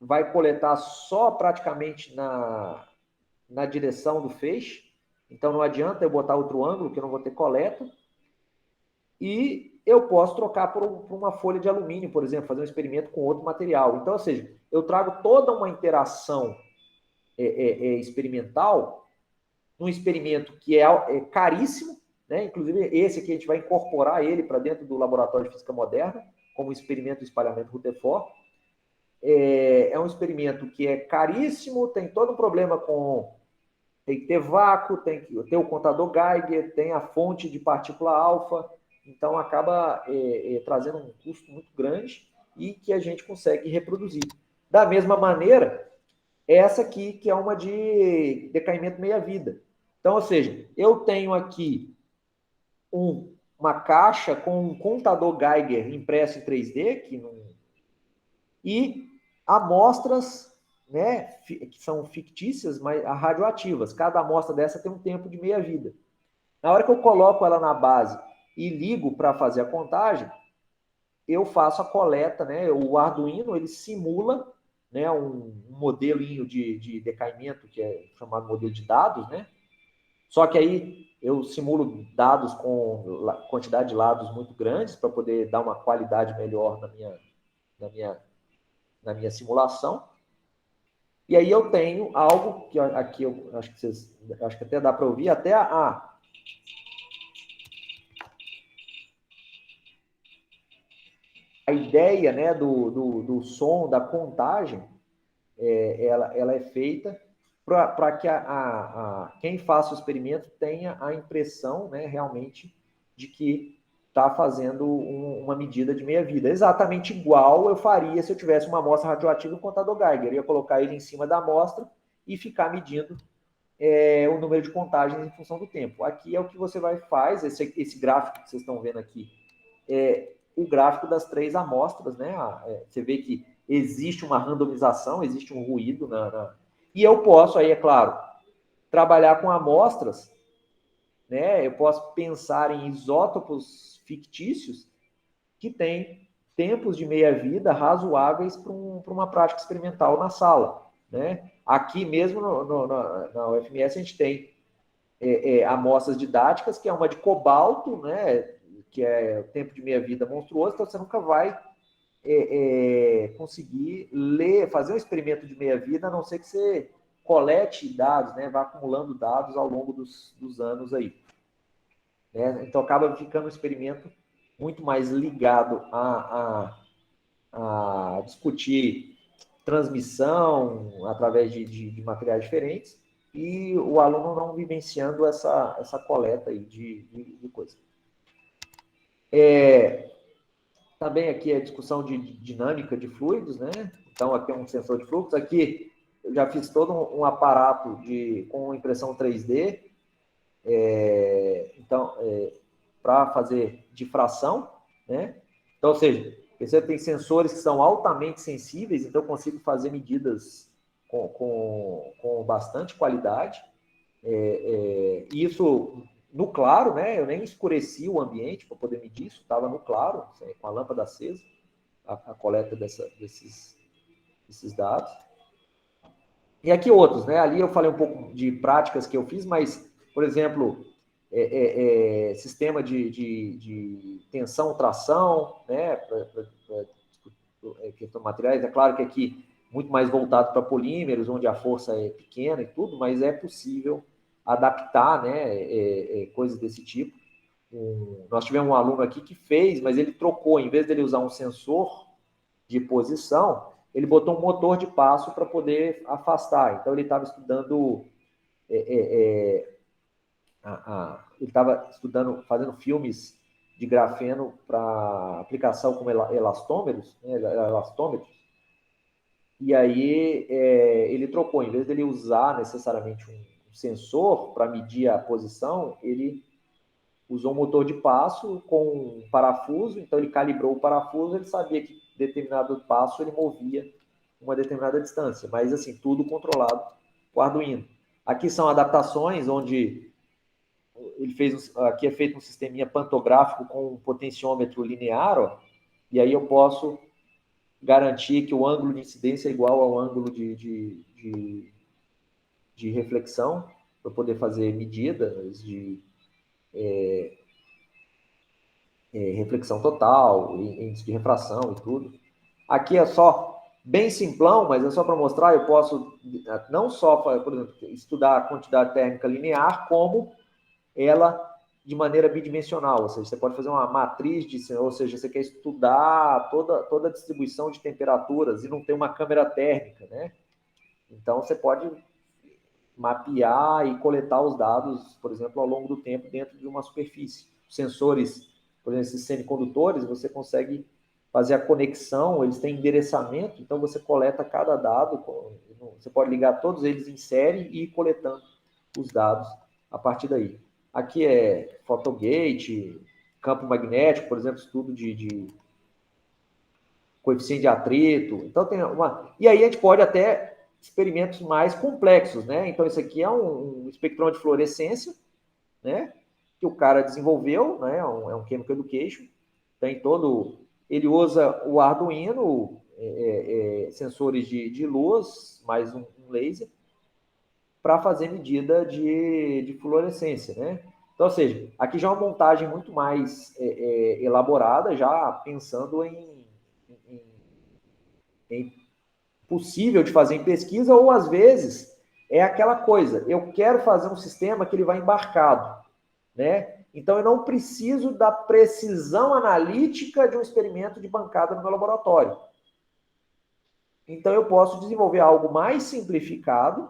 vai coletar só praticamente na direção do feixe, então não adianta eu botar outro ângulo, que eu não vou ter coleta, e eu posso trocar por uma folha de alumínio, por exemplo, fazer um experimento com outro material. Então, ou seja, eu trago toda uma interação experimental num experimento que é caríssimo, né? Inclusive esse aqui a gente vai incorporar ele para dentro do Laboratório de Física Moderna, como experimento de espalhamento Rutherford. É um experimento que é caríssimo, tem todo um problema tem que ter vácuo, tem que ter o contador Geiger, tem a fonte de partícula alfa, então acaba trazendo um custo muito grande e que a gente consegue reproduzir. Da mesma maneira, essa aqui, que é uma de decaimento meia-vida. Então, ou seja, eu tenho aqui uma caixa com um contador Geiger impresso em 3D, e amostras, né, que são fictícias, mas radioativas. Cada amostra dessa tem um tempo de meia-vida. Na hora que eu coloco ela na base e ligo para fazer a contagem, eu faço a coleta, né? O Arduino, ele simula, né, um modelinho de decaimento, que é chamado modelo de dados, né? Só que aí eu simulo dados com quantidade de lados muito grandes para poder dar uma qualidade melhor na minha simulação. E aí eu tenho algo que aqui eu acho que até dá para ouvir, até a ideia, né, do som, da contagem, ela é feita para que quem faça o experimento tenha a impressão, né, realmente de que está fazendo uma medida de meia-vida. Exatamente igual eu faria se eu tivesse uma amostra radioativa no contador Geiger. Eu ia colocar ele em cima da amostra e ficar medindo o número de contagens em função do tempo. Aqui é o que você faz, esse gráfico que vocês estão vendo aqui, o gráfico das 3 amostras, né? Você vê que existe uma randomização, existe um ruído e eu posso aí, é claro, trabalhar com amostras, né? Eu posso pensar em isótopos fictícios que têm tempos de meia-vida razoáveis para uma prática experimental na sala, né? Aqui mesmo na UFMS a gente tem amostras didáticas, que é uma de cobalto, né? Que é o tempo de meia-vida monstruoso, então você nunca vai conseguir fazer um experimento de meia-vida, a não ser que você colete dados, né? Vá acumulando dados ao longo dos anos aí. Né? Então acaba ficando um experimento muito mais ligado a discutir transmissão através de materiais diferentes e o aluno não vivenciando essa coleta aí de coisa. Também aqui é discussão de dinâmica de fluidos, né? Então, aqui é um sensor de fluxo. Aqui eu já fiz todo um aparato com impressão 3D, para fazer difração, né? Então, ou seja, você tem sensores que são altamente sensíveis, então eu consigo fazer medidas com bastante qualidade. Isso no claro, né? Eu nem escureci o ambiente para poder medir isso, estava no claro, com a lâmpada acesa, a coleta desses dados. E aqui outros, né? Ali eu falei um pouco de práticas que eu fiz, mas, por exemplo, sistema de tensão, tração, né? Questão materiais. É claro que aqui muito mais voltado para polímeros, onde a força é pequena e tudo, mas é possível adaptar, né? Coisas desse tipo. Nós tivemos um aluno aqui que fez, mas ele trocou, em vez dele usar um sensor de posição, ele botou um motor de passo para poder afastar. Então, ele estava estudando ele estava estudando, fazendo filmes de grafeno para aplicação como elastômeros, né, elastômetros. E aí ele trocou, em vez dele usar necessariamente um sensor para medir a posição, ele usou um motor de passo com um parafuso, então ele calibrou o parafuso, ele sabia que determinado passo ele movia uma determinada distância, mas assim, tudo controlado com o Arduino. Aqui são adaptações onde ele fez, aqui é feito um sisteminha pantográfico com um potenciômetro linear, ó, e aí eu posso garantir que o ângulo de incidência é igual ao ângulo de reflexão, para poder fazer medidas de reflexão total, índice de refração e tudo. Aqui é só bem simplão, mas é só para mostrar, eu posso não só, por exemplo, estudar a quantidade térmica linear, como ela de maneira bidimensional, ou seja, você pode fazer uma matriz, ou seja, você quer estudar toda a distribuição de temperaturas e não tem uma câmera térmica, né? Então, você pode mapear e coletar os dados, por exemplo, ao longo do tempo dentro de uma superfície. Sensores, por exemplo, esses semicondutores, você consegue fazer a conexão, eles têm endereçamento, então você coleta cada dado, você pode ligar todos eles em série e ir coletando os dados a partir daí. Aqui é photogate, campo magnético, por exemplo, estudo de coeficiente de atrito. Então tem e aí a gente pode até experimentos mais complexos, né? Então isso aqui é um espectrão de fluorescência, né? que o cara desenvolveu, né? É um Chemical Education, tem todo... Ele usa o Arduino, sensores de luz, mais um laser, para fazer medida de fluorescência, né? Então, ou seja, aqui já é uma montagem muito mais elaborada, já pensando em possível de fazer em pesquisa, ou às vezes é aquela coisa, eu quero fazer um sistema que ele vai embarcado, né? Então eu não preciso da precisão analítica de um experimento de bancada no meu laboratório. Então eu posso desenvolver algo mais simplificado,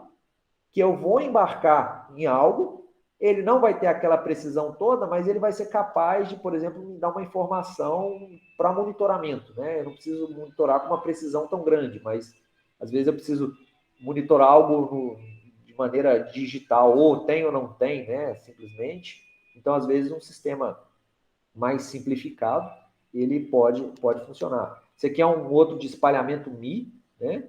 que eu vou embarcar em algo, ele não vai ter aquela precisão toda, mas ele vai ser capaz de, por exemplo, me dar uma informação para monitoramento, né? Eu não preciso monitorar com uma precisão tão grande, mas às vezes eu preciso monitorar algo de maneira digital, ou tem ou não tem, né? Simplesmente. Então, às vezes, um sistema mais simplificado, ele pode funcionar. Esse aqui é um outro de espalhamento Mi, né?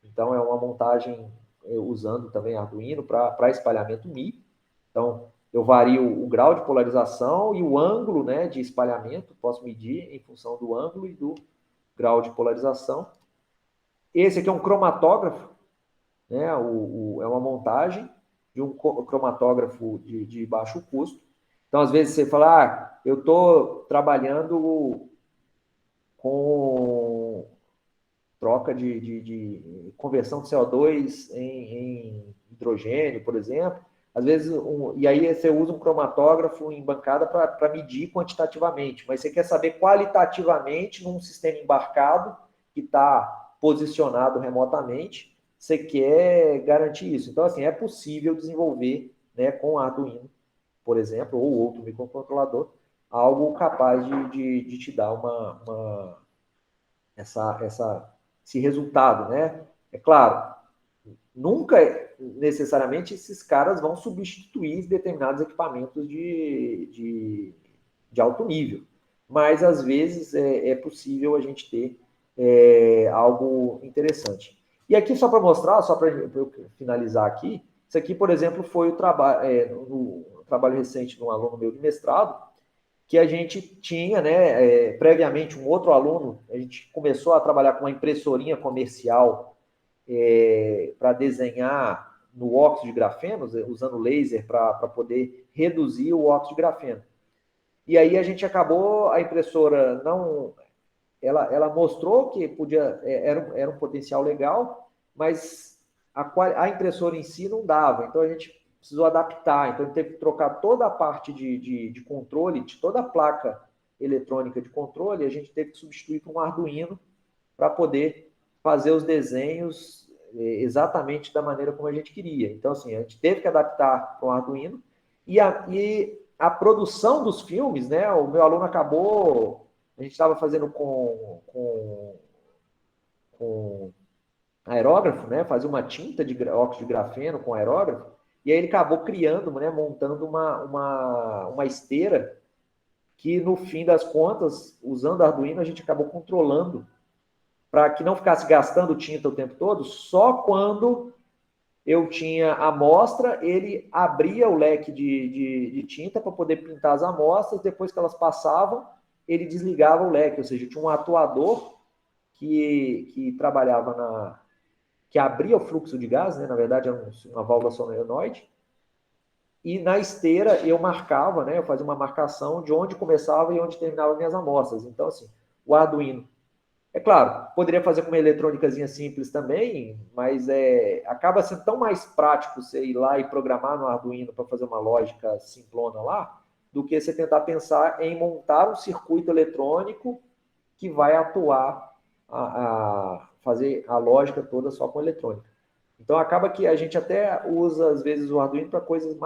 Então, é uma montagem usando também Arduino para espalhamento Mi. Então, eu vario o grau de polarização e o ângulo, né, de espalhamento, posso medir em função do ângulo e do grau de polarização. Esse aqui é um cromatógrafo, né, é uma montagem de um cromatógrafo de baixo custo. Então, às vezes, você fala, eu estou trabalhando com troca de conversão de CO2 em hidrogênio, por exemplo. Às vezes, e aí você usa um cromatógrafo em bancada para medir quantitativamente, mas você quer saber qualitativamente num sistema embarcado que está posicionado remotamente, você quer garantir isso. Então, assim, é possível desenvolver, né, com Arduino, por exemplo, ou outro microcontrolador, algo capaz de te dar esse resultado, né? É claro, nunca necessariamente esses caras vão substituir determinados equipamentos de alto nível, mas às vezes é possível a gente ter algo interessante. E aqui, só para mostrar, só para eu finalizar aqui, isso aqui, por exemplo, foi o trabalho recente de um aluno meu de mestrado, que a gente tinha, né, previamente um outro aluno, a gente começou a trabalhar com uma impressorinha comercial para desenhar no óxido de grafeno, usando laser para poder reduzir o óxido de grafeno. E aí a gente acabou, a impressora não, ela mostrou que podia, era um potencial legal, mas a impressora em si não dava, então a gente precisou adaptar, então a gente teve que trocar toda a parte de controle, de toda a placa eletrônica de controle, a gente teve que substituir por um Arduino para poder fazer os desenhos exatamente da maneira como a gente queria. Então, assim, a gente teve que adaptar para o Arduino e a produção dos filmes, né? O meu aluno acabou, a gente estava fazendo com aerógrafo, né? Fazia uma tinta de óxido de grafeno com aerógrafo, e aí ele acabou criando, né? Montando uma esteira que, no fim das contas, usando Arduino, a gente acabou controlando para que não ficasse gastando tinta o tempo todo, só quando eu tinha a amostra, ele abria o leque de tinta para poder pintar as amostras, depois que elas passavam, ele desligava o leque, ou seja, tinha um atuador que trabalhava que abria o fluxo de gás, né? Na verdade era uma válvula solenoide, e na esteira eu marcava, né? Eu fazia uma marcação de onde começava e onde terminava minhas amostras. Então, assim, o Arduino, é claro, poderia fazer com uma eletrônicazinha simples também, mas acaba sendo tão mais prático você ir lá e programar no Arduino para fazer uma lógica simplona lá, do que você tentar pensar em montar um circuito eletrônico que vai atuar, fazer a lógica toda só com eletrônica. Então acaba que a gente até usa, às vezes, o Arduino para coisas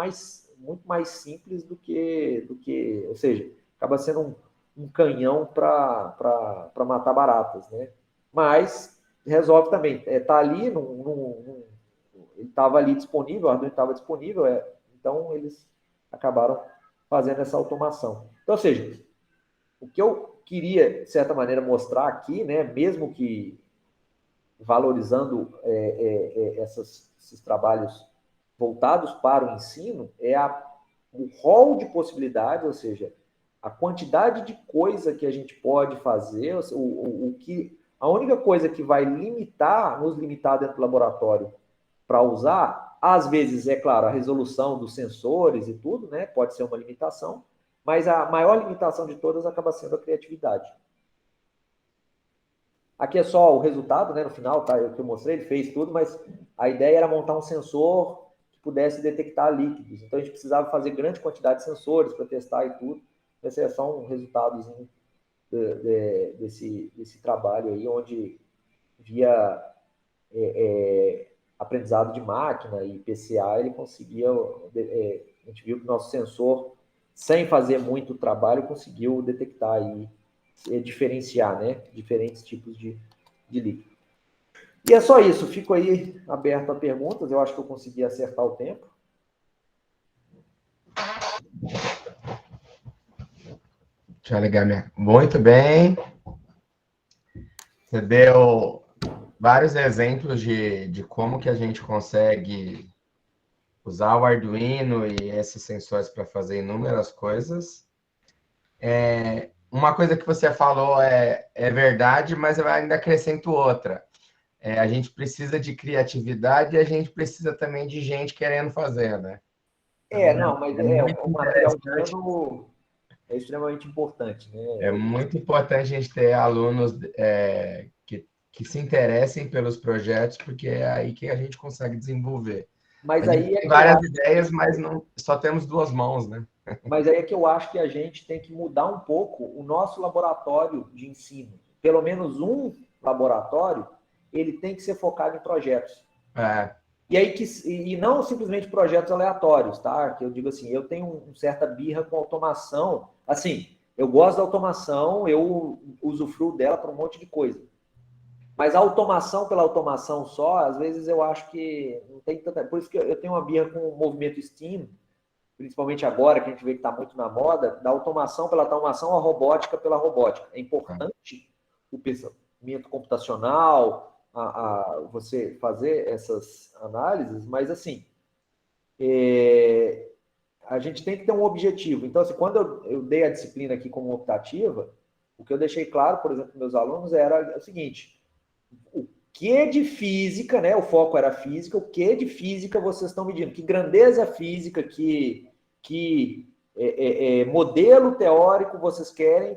muito mais simples ou seja, acaba sendo um canhão para matar baratas, né? Mas resolve também. Tá ali, ele estava ali disponível, o Arduino estava disponível, então eles acabaram fazendo essa automação. Então, ou seja, o que eu queria, de certa maneira, mostrar aqui, né, mesmo que valorizando esses trabalhos voltados para o ensino, o rol de possibilidades, ou seja, a quantidade de coisa que a gente pode fazer, a única coisa que vai nos limitar dentro do laboratório para usar, às vezes, é claro, a resolução dos sensores e tudo, né? Pode ser uma limitação, mas a maior limitação de todas acaba sendo a criatividade. Aqui é só o resultado, né? No final, tá? Eu que eu mostrei, ele fez tudo, mas a ideia era montar um sensor que pudesse detectar líquidos. Então a gente precisava fazer grande quantidade de sensores para testar e tudo. Esse é só um resultadozinho desse trabalho aí, onde via aprendizado de máquina e PCA, ele conseguia, a gente viu que o nosso sensor, sem fazer muito trabalho, conseguiu detectar aí, diferenciar, né, diferentes tipos de líquido. E é só isso, fico aí aberto a perguntas, eu acho que eu consegui acertar o tempo. Deixa eu ligar minha... Muito bem. Você deu vários exemplos de como que a gente consegue usar o Arduino e esses sensores para fazer inúmeras coisas. Uma coisa que você falou é verdade, mas eu ainda acrescento outra. A gente precisa de criatividade e a gente precisa também de gente querendo fazer, né? Não, mas o material humano é extremamente importante, né? É muito importante a gente ter alunos que se interessem pelos projetos, porque é aí que a gente consegue desenvolver. Mas A gente aí é tem que eu várias acho, ideias, mas não, só temos duas mãos, né? mas aí é que eu acho que a gente tem que mudar um pouco o nosso laboratório de ensino. Pelo menos um laboratório, ele tem que ser focado em projetos. É, E aí e não simplesmente projetos aleatórios, tá? Que eu digo assim, eu tenho certa birra com automação. Assim, eu gosto da automação, eu usufruo dela para um monte de coisa. Mas a automação pela automação só, às vezes eu acho que não tem tanta. Por isso que eu tenho uma birra com o movimento STEAM, principalmente agora, que a gente vê que está muito na moda, da automação pela automação, a robótica pela robótica. É importante o pensamento computacional, você fazer essas análises, mas assim, a gente tem que ter um objetivo. Então, assim, quando eu dei a disciplina aqui como optativa, o que eu deixei claro, por exemplo, para meus alunos era o seguinte: o que de física, né? O foco era física, o que de física vocês estão medindo? Que grandeza física, que modelo teórico vocês querem,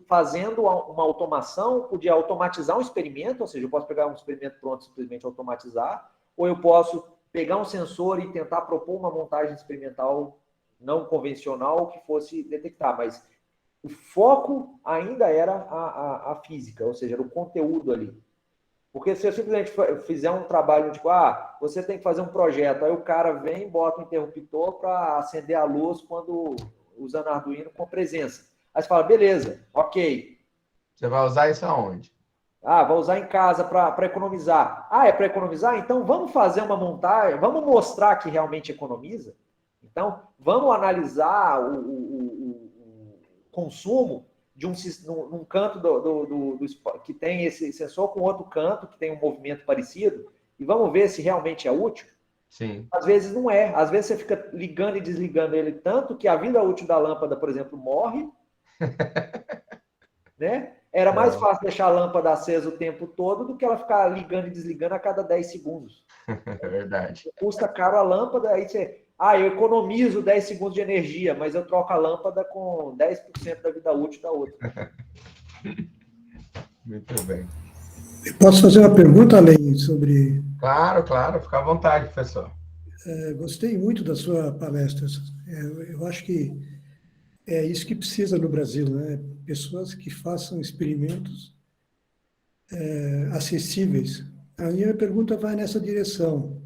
fazendo uma automação, podia automatizar um experimento, ou seja, eu posso pegar um experimento pronto e simplesmente automatizar, ou eu posso pegar um sensor e tentar propor uma montagem experimental não convencional que fosse detectar, mas o foco ainda era a física, ou seja, era o conteúdo ali. Porque se eu simplesmente fizer um trabalho, tipo, você tem que fazer um projeto, aí o cara vem e bota um interruptor para acender a luz quando usando Arduino com presença. Aí você fala, beleza, ok. você vai usar isso aonde? Vou usar em casa para economizar. É para economizar? Então vamos fazer uma montagem, vamos mostrar que realmente economiza. Então, vamos analisar o consumo de num canto que tem esse sensor com outro canto que tem um movimento parecido e vamos ver se realmente é útil. Sim. Às vezes não é. Às vezes você fica ligando e desligando ele tanto que a vida útil da lâmpada, por exemplo, morre, né? Era mais fácil deixar a lâmpada acesa o tempo todo do que ela ficar ligando e desligando a cada 10 segundos. É verdade. Custa caro a lâmpada, aí você... eu economizo 10 segundos de energia, mas eu troco a lâmpada com 10% da vida útil da outra. Muito bem. Eu posso fazer uma pergunta, além sobre... Claro, claro. Fica à vontade, professor. Gostei muito da sua palestra. Eu acho que é isso que precisa no Brasil, né? Pessoas que façam experimentos acessíveis. A minha pergunta vai nessa direção.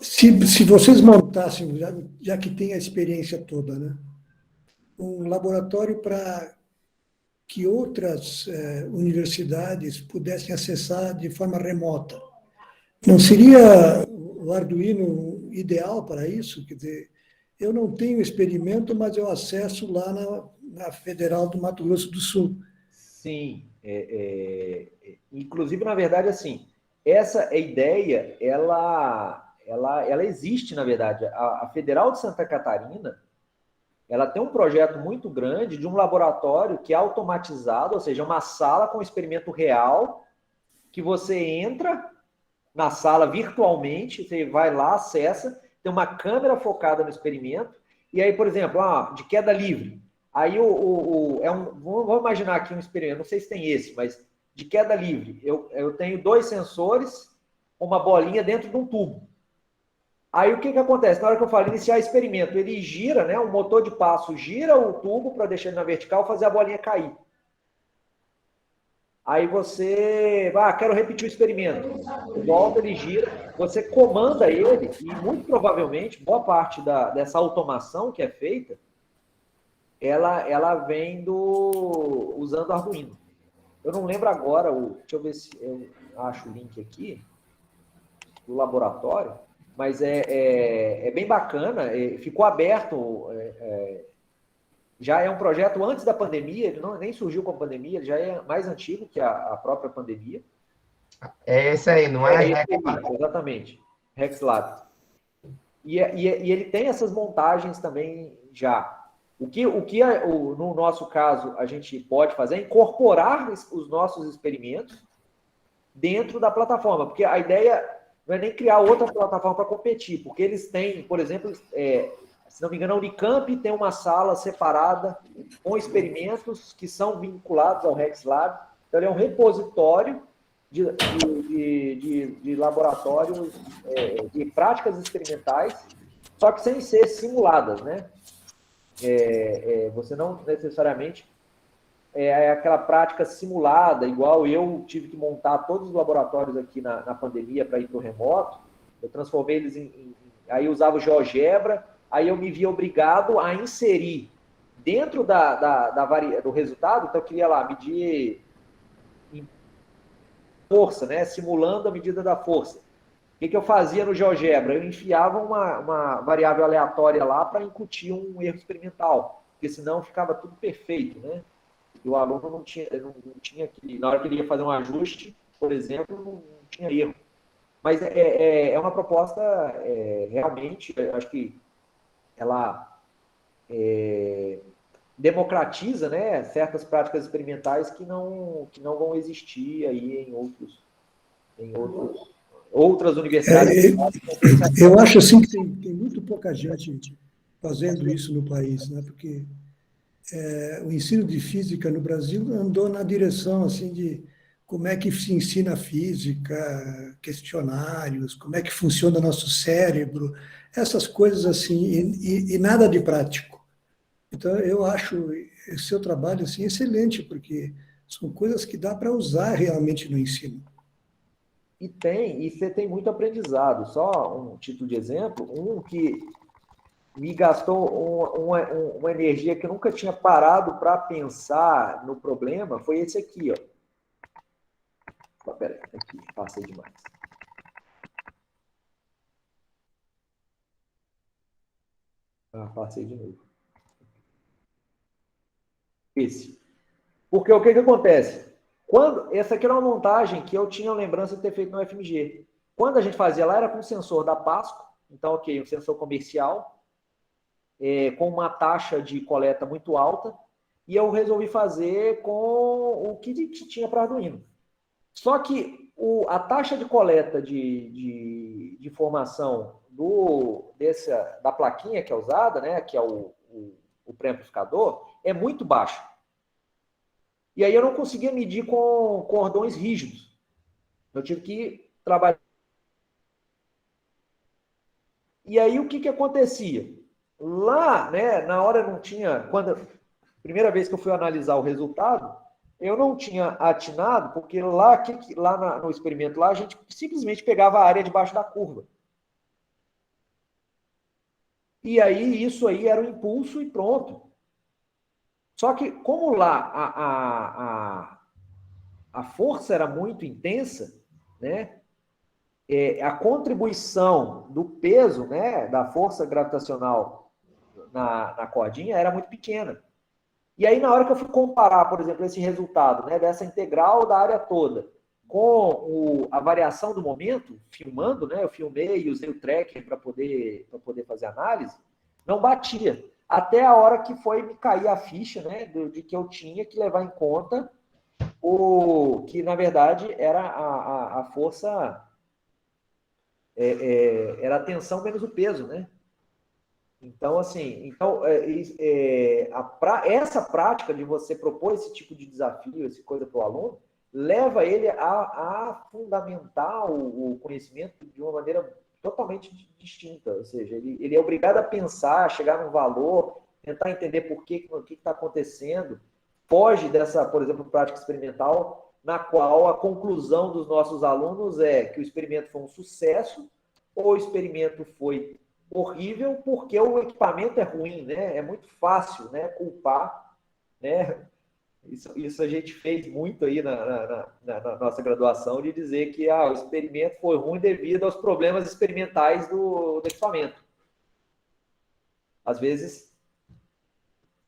Se vocês montassem, já que tem a experiência toda, né? Um laboratório para que outras universidades pudessem acessar de forma remota, não seria o Arduino ideal para isso? Quer dizer, eu não tenho experimento, mas eu acesso lá na Federal do Mato Grosso do Sul. Sim. Inclusive, na verdade, assim, essa ideia, ela existe, na verdade. A Federal de Santa Catarina, ela tem um projeto muito grande de um laboratório que é automatizado, ou seja, uma sala com experimento real, que você entra na sala virtualmente, você vai lá, acessa, tem uma câmera focada no experimento, e aí, por exemplo, de queda livre. Aí vamos imaginar aqui um experimento, não sei se tem esse, mas de queda livre. Eu tenho 2 sensores, uma bolinha dentro de um tubo. Aí o que acontece? Na hora que eu falo iniciar experimento, ele gira, né? O motor de passo gira o tubo para deixar ele na vertical, fazer a bolinha cair. Aí você, quero repetir o experimento. Volta, ele gira, você comanda ele e muito provavelmente, boa parte dessa automação que é feita, ela vem usando Arduino. Eu não lembro agora, deixa eu ver se eu acho o link aqui, do laboratório, mas é bem bacana, ficou aberto, já é um projeto antes da pandemia, ele nem surgiu com a pandemia, ele já é mais antigo que a própria pandemia. É esse aí, não é? Exatamente, RexLab. E ele tem essas montagens também já. O que no nosso caso a gente pode fazer é incorporar os nossos experimentos dentro da plataforma, porque a ideia não é nem criar outra plataforma para competir, porque eles têm, por exemplo, se não me engano, a Unicamp tem uma sala separada com experimentos que são vinculados ao RexLab, então ele é um repositório de laboratórios, de práticas experimentais, só que sem ser simuladas, né? Você não necessariamente é aquela prática simulada, igual eu tive que montar todos os laboratórios aqui na pandemia para ir para o remoto, eu transformei eles aí eu usava o GeoGebra, aí eu me via obrigado a inserir dentro do resultado, então eu queria lá medir força, né, simulando a medida da força. O que eu fazia no GeoGebra? Eu enfiava uma variável aleatória lá para incutir um erro experimental, porque senão ficava tudo perfeito, né? E o aluno não tinha que, na hora que ele ia fazer um ajuste, por exemplo, não tinha erro. Mas é uma proposta realmente, eu acho que ela democratiza, né, certas práticas experimentais que não vão existir aí em outras universidades. Eu acho assim que tem muito pouca gente fazendo isso no país, né? Porque o ensino de física no Brasil andou na direção assim de como é que se ensina física, questionários, como é que funciona o nosso cérebro, essas coisas assim, e nada de prático. Então, eu acho o seu trabalho assim, excelente, porque são coisas que dá para usar realmente no ensino. E você tem muito aprendizado. Só um título de exemplo, um que me gastou uma energia que eu nunca tinha parado para pensar no problema, foi esse aqui, ó. Peraí, aqui, passei demais. Passei de novo. Esse. Porque o que acontece? Essa aqui era uma montagem que eu tinha lembrança de ter feito no FMG. Quando a gente fazia lá, era com sensor da Pasco, então, ok, um sensor comercial, com uma taxa de coleta muito alta, e eu resolvi fazer com o que tinha para Arduino. Só que a taxa de coleta de informação da plaquinha que é usada, né, que é o pré-amplificador, é muito baixa. E aí eu não conseguia medir com cordões rígidos. Eu tive que trabalhar. E aí o que acontecia? Lá, né, na hora não tinha... Primeira vez que eu fui analisar o resultado, eu não tinha atinado, porque lá no experimento lá, a gente simplesmente pegava a área debaixo da curva. E aí, isso aí era o impulso e pronto. Só que, como lá a força era muito intensa, né? A contribuição do peso, né, da força gravitacional na cordinha era muito pequena. E aí, na hora que eu fui comparar, por exemplo, esse resultado, né, dessa integral da área toda, com a variação do momento, filmando, né? Eu filmei e usei o tracker para poder fazer análise, não batia. Até a hora que foi me cair a ficha, né? De que eu tinha que levar em conta que, na verdade, era a força, era a tensão menos o peso, né? Então, assim, essa prática de você propor esse tipo de desafio, essa coisa para o aluno, leva ele a fundamentar o conhecimento de uma maneira totalmente distinta. Ou seja, ele é obrigado a pensar, chegar num valor, tentar entender o que está acontecendo, foge dessa, por exemplo, prática experimental, na qual a conclusão dos nossos alunos é que o experimento foi um sucesso, ou o experimento foi horrível porque o equipamento é ruim, né? É muito fácil, né, culpar, né? Isso a gente fez muito aí na nossa graduação, de dizer que o experimento foi ruim devido aos problemas experimentais do equipamento. Às vezes,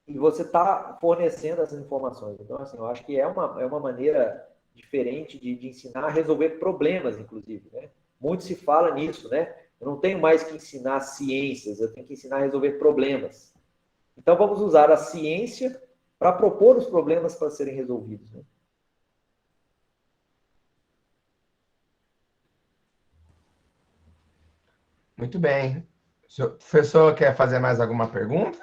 e você está fornecendo essas informações. Então, assim, eu acho que é uma maneira diferente de ensinar a resolver problemas, inclusive, né? Muito se fala nisso, né? Eu não tenho mais que ensinar ciências, eu tenho que ensinar a resolver problemas. Então, vamos usar a ciência para propor os problemas para serem resolvidos, né? Muito bem. O professor quer fazer mais alguma pergunta?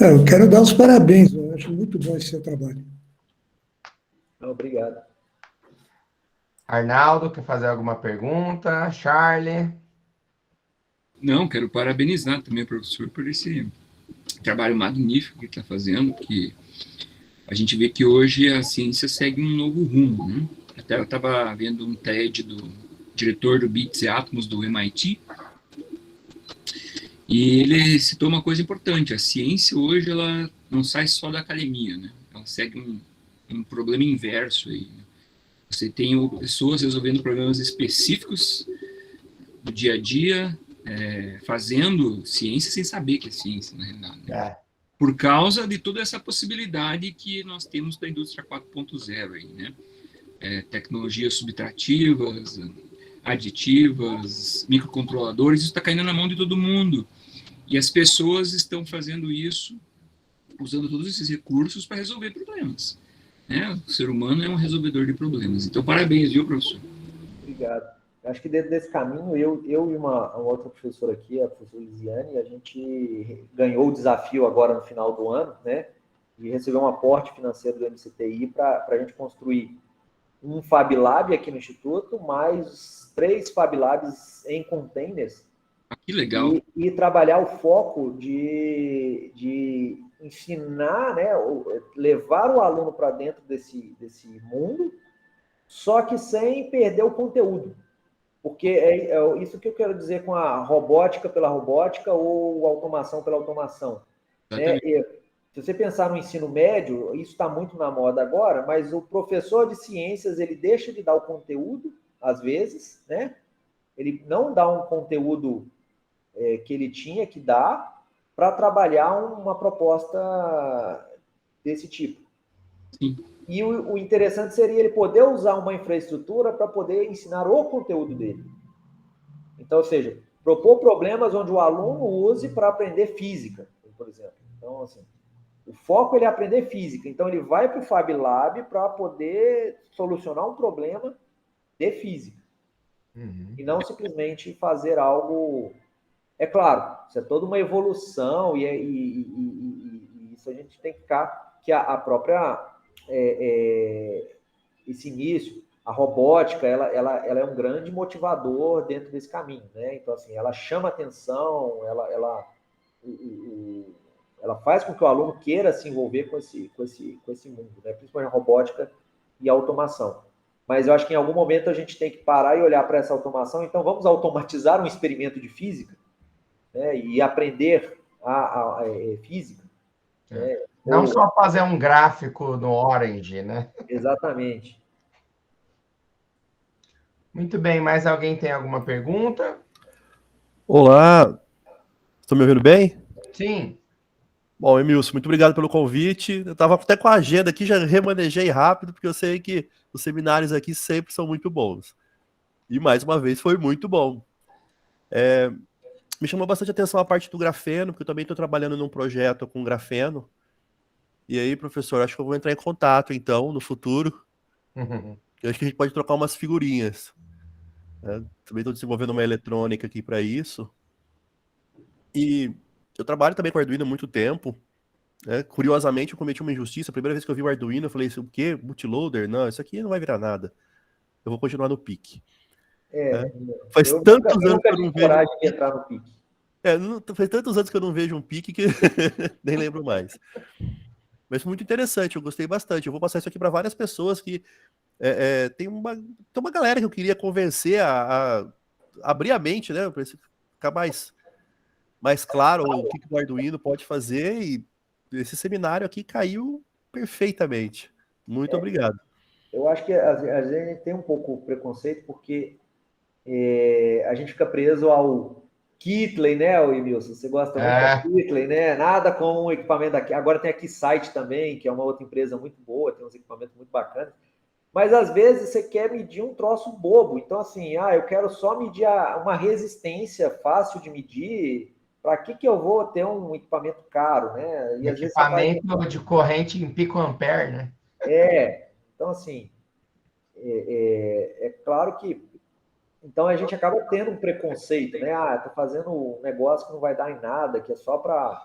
Eu quero dar os parabéns, eu acho muito bom esse seu trabalho. Obrigado. Arnaldo quer fazer alguma pergunta? Charlie? Não, quero parabenizar também o professor por esse trabalho magnífico que está fazendo, que a gente vê que hoje a ciência segue um novo rumo, né? Até eu estava vendo um TED do diretor do Bits e Atomos do MIT, e ele citou uma coisa importante: a ciência hoje ela não sai só da academia, né? Ela segue um problema inverso aí. Você tem pessoas resolvendo problemas específicos do dia a dia, fazendo ciência sem saber que é ciência, na realidade, né? Por causa de toda essa possibilidade que nós temos da indústria 4.0 aí, né? Tecnologias subtrativas, aditivas, microcontroladores, isso está caindo na mão de todo mundo. E as pessoas estão fazendo isso, usando todos esses recursos para resolver problemas, né? O ser humano é um resolvedor de problemas. Então, parabéns, viu, professor? Obrigado. Acho que dentro desse caminho, eu e uma outra professora aqui, a professora Lisiane, a gente ganhou o desafio agora no final do ano, né? E recebeu um aporte financeiro do MCTI para a gente construir um Fab Lab aqui no Instituto, mais 3 Fab Labs em containers. Que legal. E trabalhar o foco de ensinar, né? Levar o aluno para dentro desse mundo, só que sem perder o conteúdo. Porque é isso que eu quero dizer com a robótica pela robótica ou automação pela automação. Né? Se você pensar no ensino médio, isso está muito na moda agora, mas o professor de ciências, ele deixa de dar o conteúdo, às vezes, né? Ele não dá um conteúdo que ele tinha que dar para trabalhar uma proposta desse tipo. Sim. E o interessante seria ele poder usar uma infraestrutura para poder ensinar o conteúdo dele. Então, ou seja, propor problemas onde o aluno use para aprender física, por exemplo. Então, assim, o foco é ele aprender física. Então, ele vai para o Fab Lab para poder solucionar um problema de física. E não simplesmente fazer algo... É claro, isso é toda uma evolução e isso a gente tem que ficar... Que a própria... esse início, a robótica, ela é um grande motivador dentro desse caminho, né? Então, assim, ela chama atenção, ela faz com que o aluno queira se envolver com esse mundo, né? Principalmente a robótica e a automação. Mas eu acho que em algum momento a gente tem que parar e olhar para essa automação. Então, vamos automatizar um experimento de física, né? E aprender a física. Né? Não só fazer um gráfico no Orange, né? Exatamente. Muito bem, mais alguém tem alguma pergunta? Olá, estão me ouvindo bem? Sim. Bom, Emilson, muito obrigado pelo convite. Eu estava até com a agenda aqui, já remanejei rápido, porque eu sei que os seminários aqui sempre são muito bons. E mais uma vez foi muito bom. Me chamou bastante atenção a parte do grafeno, porque eu também estou trabalhando num projeto com grafeno. E aí, professor, acho que eu vou entrar em contato, então, no futuro. Eu acho que a gente pode trocar umas figurinhas. Também estou desenvolvendo uma eletrônica aqui para isso. E eu trabalho também com Arduino há muito tempo. Curiosamente, eu cometi uma injustiça. A primeira vez que eu vi o Arduino, eu falei assim, o quê? Bootloader? Não, isso aqui não vai virar nada. Eu vou continuar no PIC. Faz tantos anos que eu não vejo... coragem de entrar no PIC. Faz tantos anos que eu não vejo um PIC que nem lembro mais. Mas foi muito interessante, eu gostei bastante. Eu vou passar isso aqui para várias pessoas que... tem uma galera que eu queria convencer a abrir a mente, né? Para ficar mais claro o que o Arduino pode fazer, e esse seminário aqui caiu perfeitamente. Muito obrigado. Eu acho que às vezes a gente tem um pouco de preconceito, porque a gente fica preso ao Kitley, né, Emilson? Você gosta muito da Kitley, né? Nada com o equipamento daqui. Agora tem a Keysight também, que é uma outra empresa muito boa, tem uns equipamentos muito bacanas. Mas às vezes você quer medir um troço bobo. Então, assim, eu quero só medir uma resistência fácil de medir. Para que eu vou ter um equipamento caro, né? E equipamento de corrente em picoampere, né? Então, assim, é claro que... Então, a gente acaba tendo um preconceito, né? Tô fazendo um negócio que não vai dar em nada, que é só para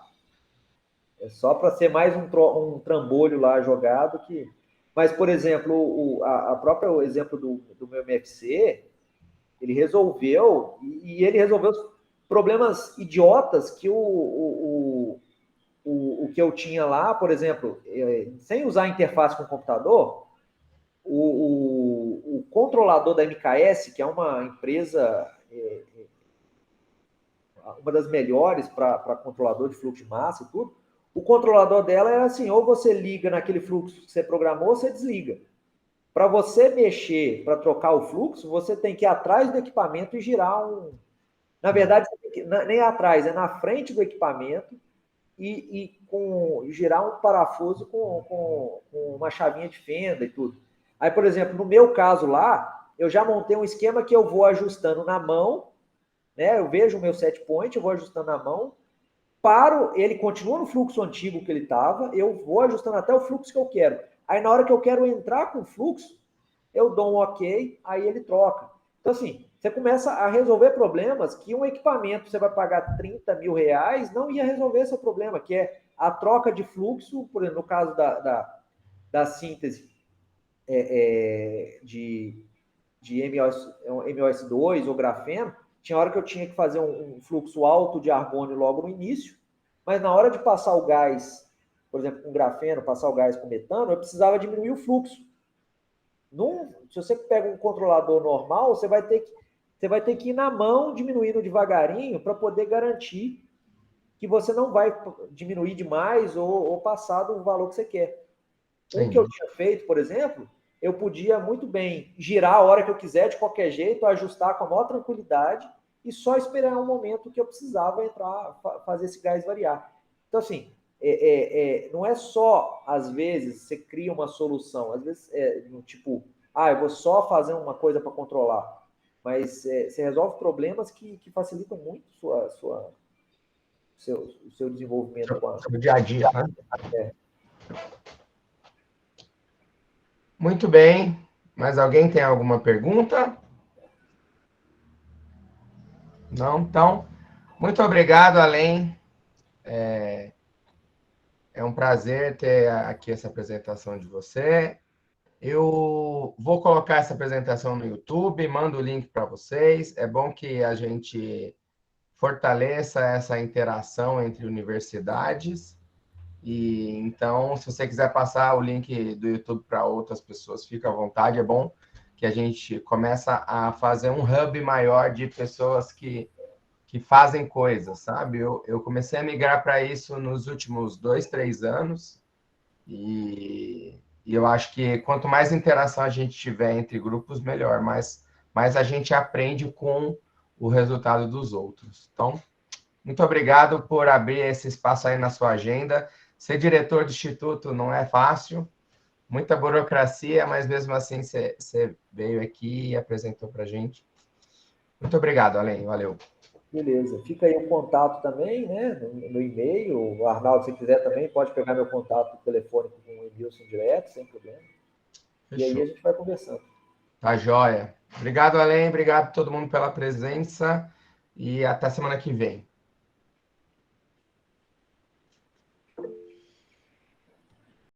ser mais um trambolho lá jogado que... Mas, por exemplo, o próprio exemplo do meu MFC, ele resolveu, e ele resolveu os problemas idiotas que o que eu tinha lá, por exemplo, sem usar a interface com o computador, o controlador da MKS, que é uma empresa, uma das melhores para controlador de fluxo de massa e tudo, o controlador dela era assim, ou você liga naquele fluxo que você programou, ou você desliga. Para você mexer, para trocar o fluxo, você tem que ir atrás do equipamento e girar um... Na verdade, nem atrás, é na frente do equipamento e girar um parafuso com uma chavinha de fenda e tudo. Aí, por exemplo, no meu caso lá, eu já montei um esquema que eu vou ajustando na mão, né? Eu vejo o meu set point, eu vou ajustando na mão, ele continua no fluxo antigo que ele estava, eu vou ajustando até o fluxo que eu quero. Aí, na hora que eu quero entrar com o fluxo, eu dou um OK, aí ele troca. Então, assim, você começa a resolver problemas que um equipamento você vai pagar 30 mil reais não ia resolver esse problema, que é a troca de fluxo, por exemplo, no caso da síntese de MOS2 ou grafeno, tinha hora que eu tinha que fazer um fluxo alto de argônio logo no início, mas na hora de passar o gás, por exemplo, com grafeno, passar o gás com metano, eu precisava diminuir o fluxo. Se você pega um controlador normal, você vai ter que ir na mão, diminuindo devagarinho, para poder garantir que você não vai diminuir demais ou passar do valor que você quer. O que eu tinha feito, por exemplo, eu podia muito bem girar a hora que eu quiser, de qualquer jeito, ajustar com a maior tranquilidade e só esperar um momento que eu precisava entrar, fazer esse gás variar. Então, assim, não é só, às vezes, você cria uma solução, às vezes tipo, eu vou só fazer uma coisa para controlar, mas você resolve problemas que facilitam muito o seu desenvolvimento. No dia a dia, né? Muito bem. Mais alguém tem alguma pergunta? Não? Então, muito obrigado, Além. É um prazer ter aqui essa apresentação de você. Eu vou colocar essa apresentação no YouTube, mando o link para vocês. É bom que a gente fortaleça essa interação entre universidades. E então, se você quiser passar o link do YouTube para outras pessoas, fica à vontade. É bom que a gente começa a fazer um hub maior de pessoas que fazem coisas, sabe? Eu comecei a migrar para isso nos últimos 2, 3 anos. E eu acho que quanto mais interação a gente tiver entre grupos, melhor. Mas a gente aprende com o resultado dos outros. Então, Muito obrigado por abrir esse espaço aí na sua agenda. Ser diretor do Instituto não é fácil, muita burocracia, mas mesmo assim você veio aqui e apresentou para a gente. Muito obrigado, Além. Valeu. Beleza. Fica aí o contato também, né? No e-mail. O Arnaldo, se quiser também, pode pegar meu contato telefônico com o Emilson direto, sem problema. Fechou. E aí a gente vai conversando. Tá joia. Obrigado, Além. Obrigado a todo mundo pela presença. E até semana que vem.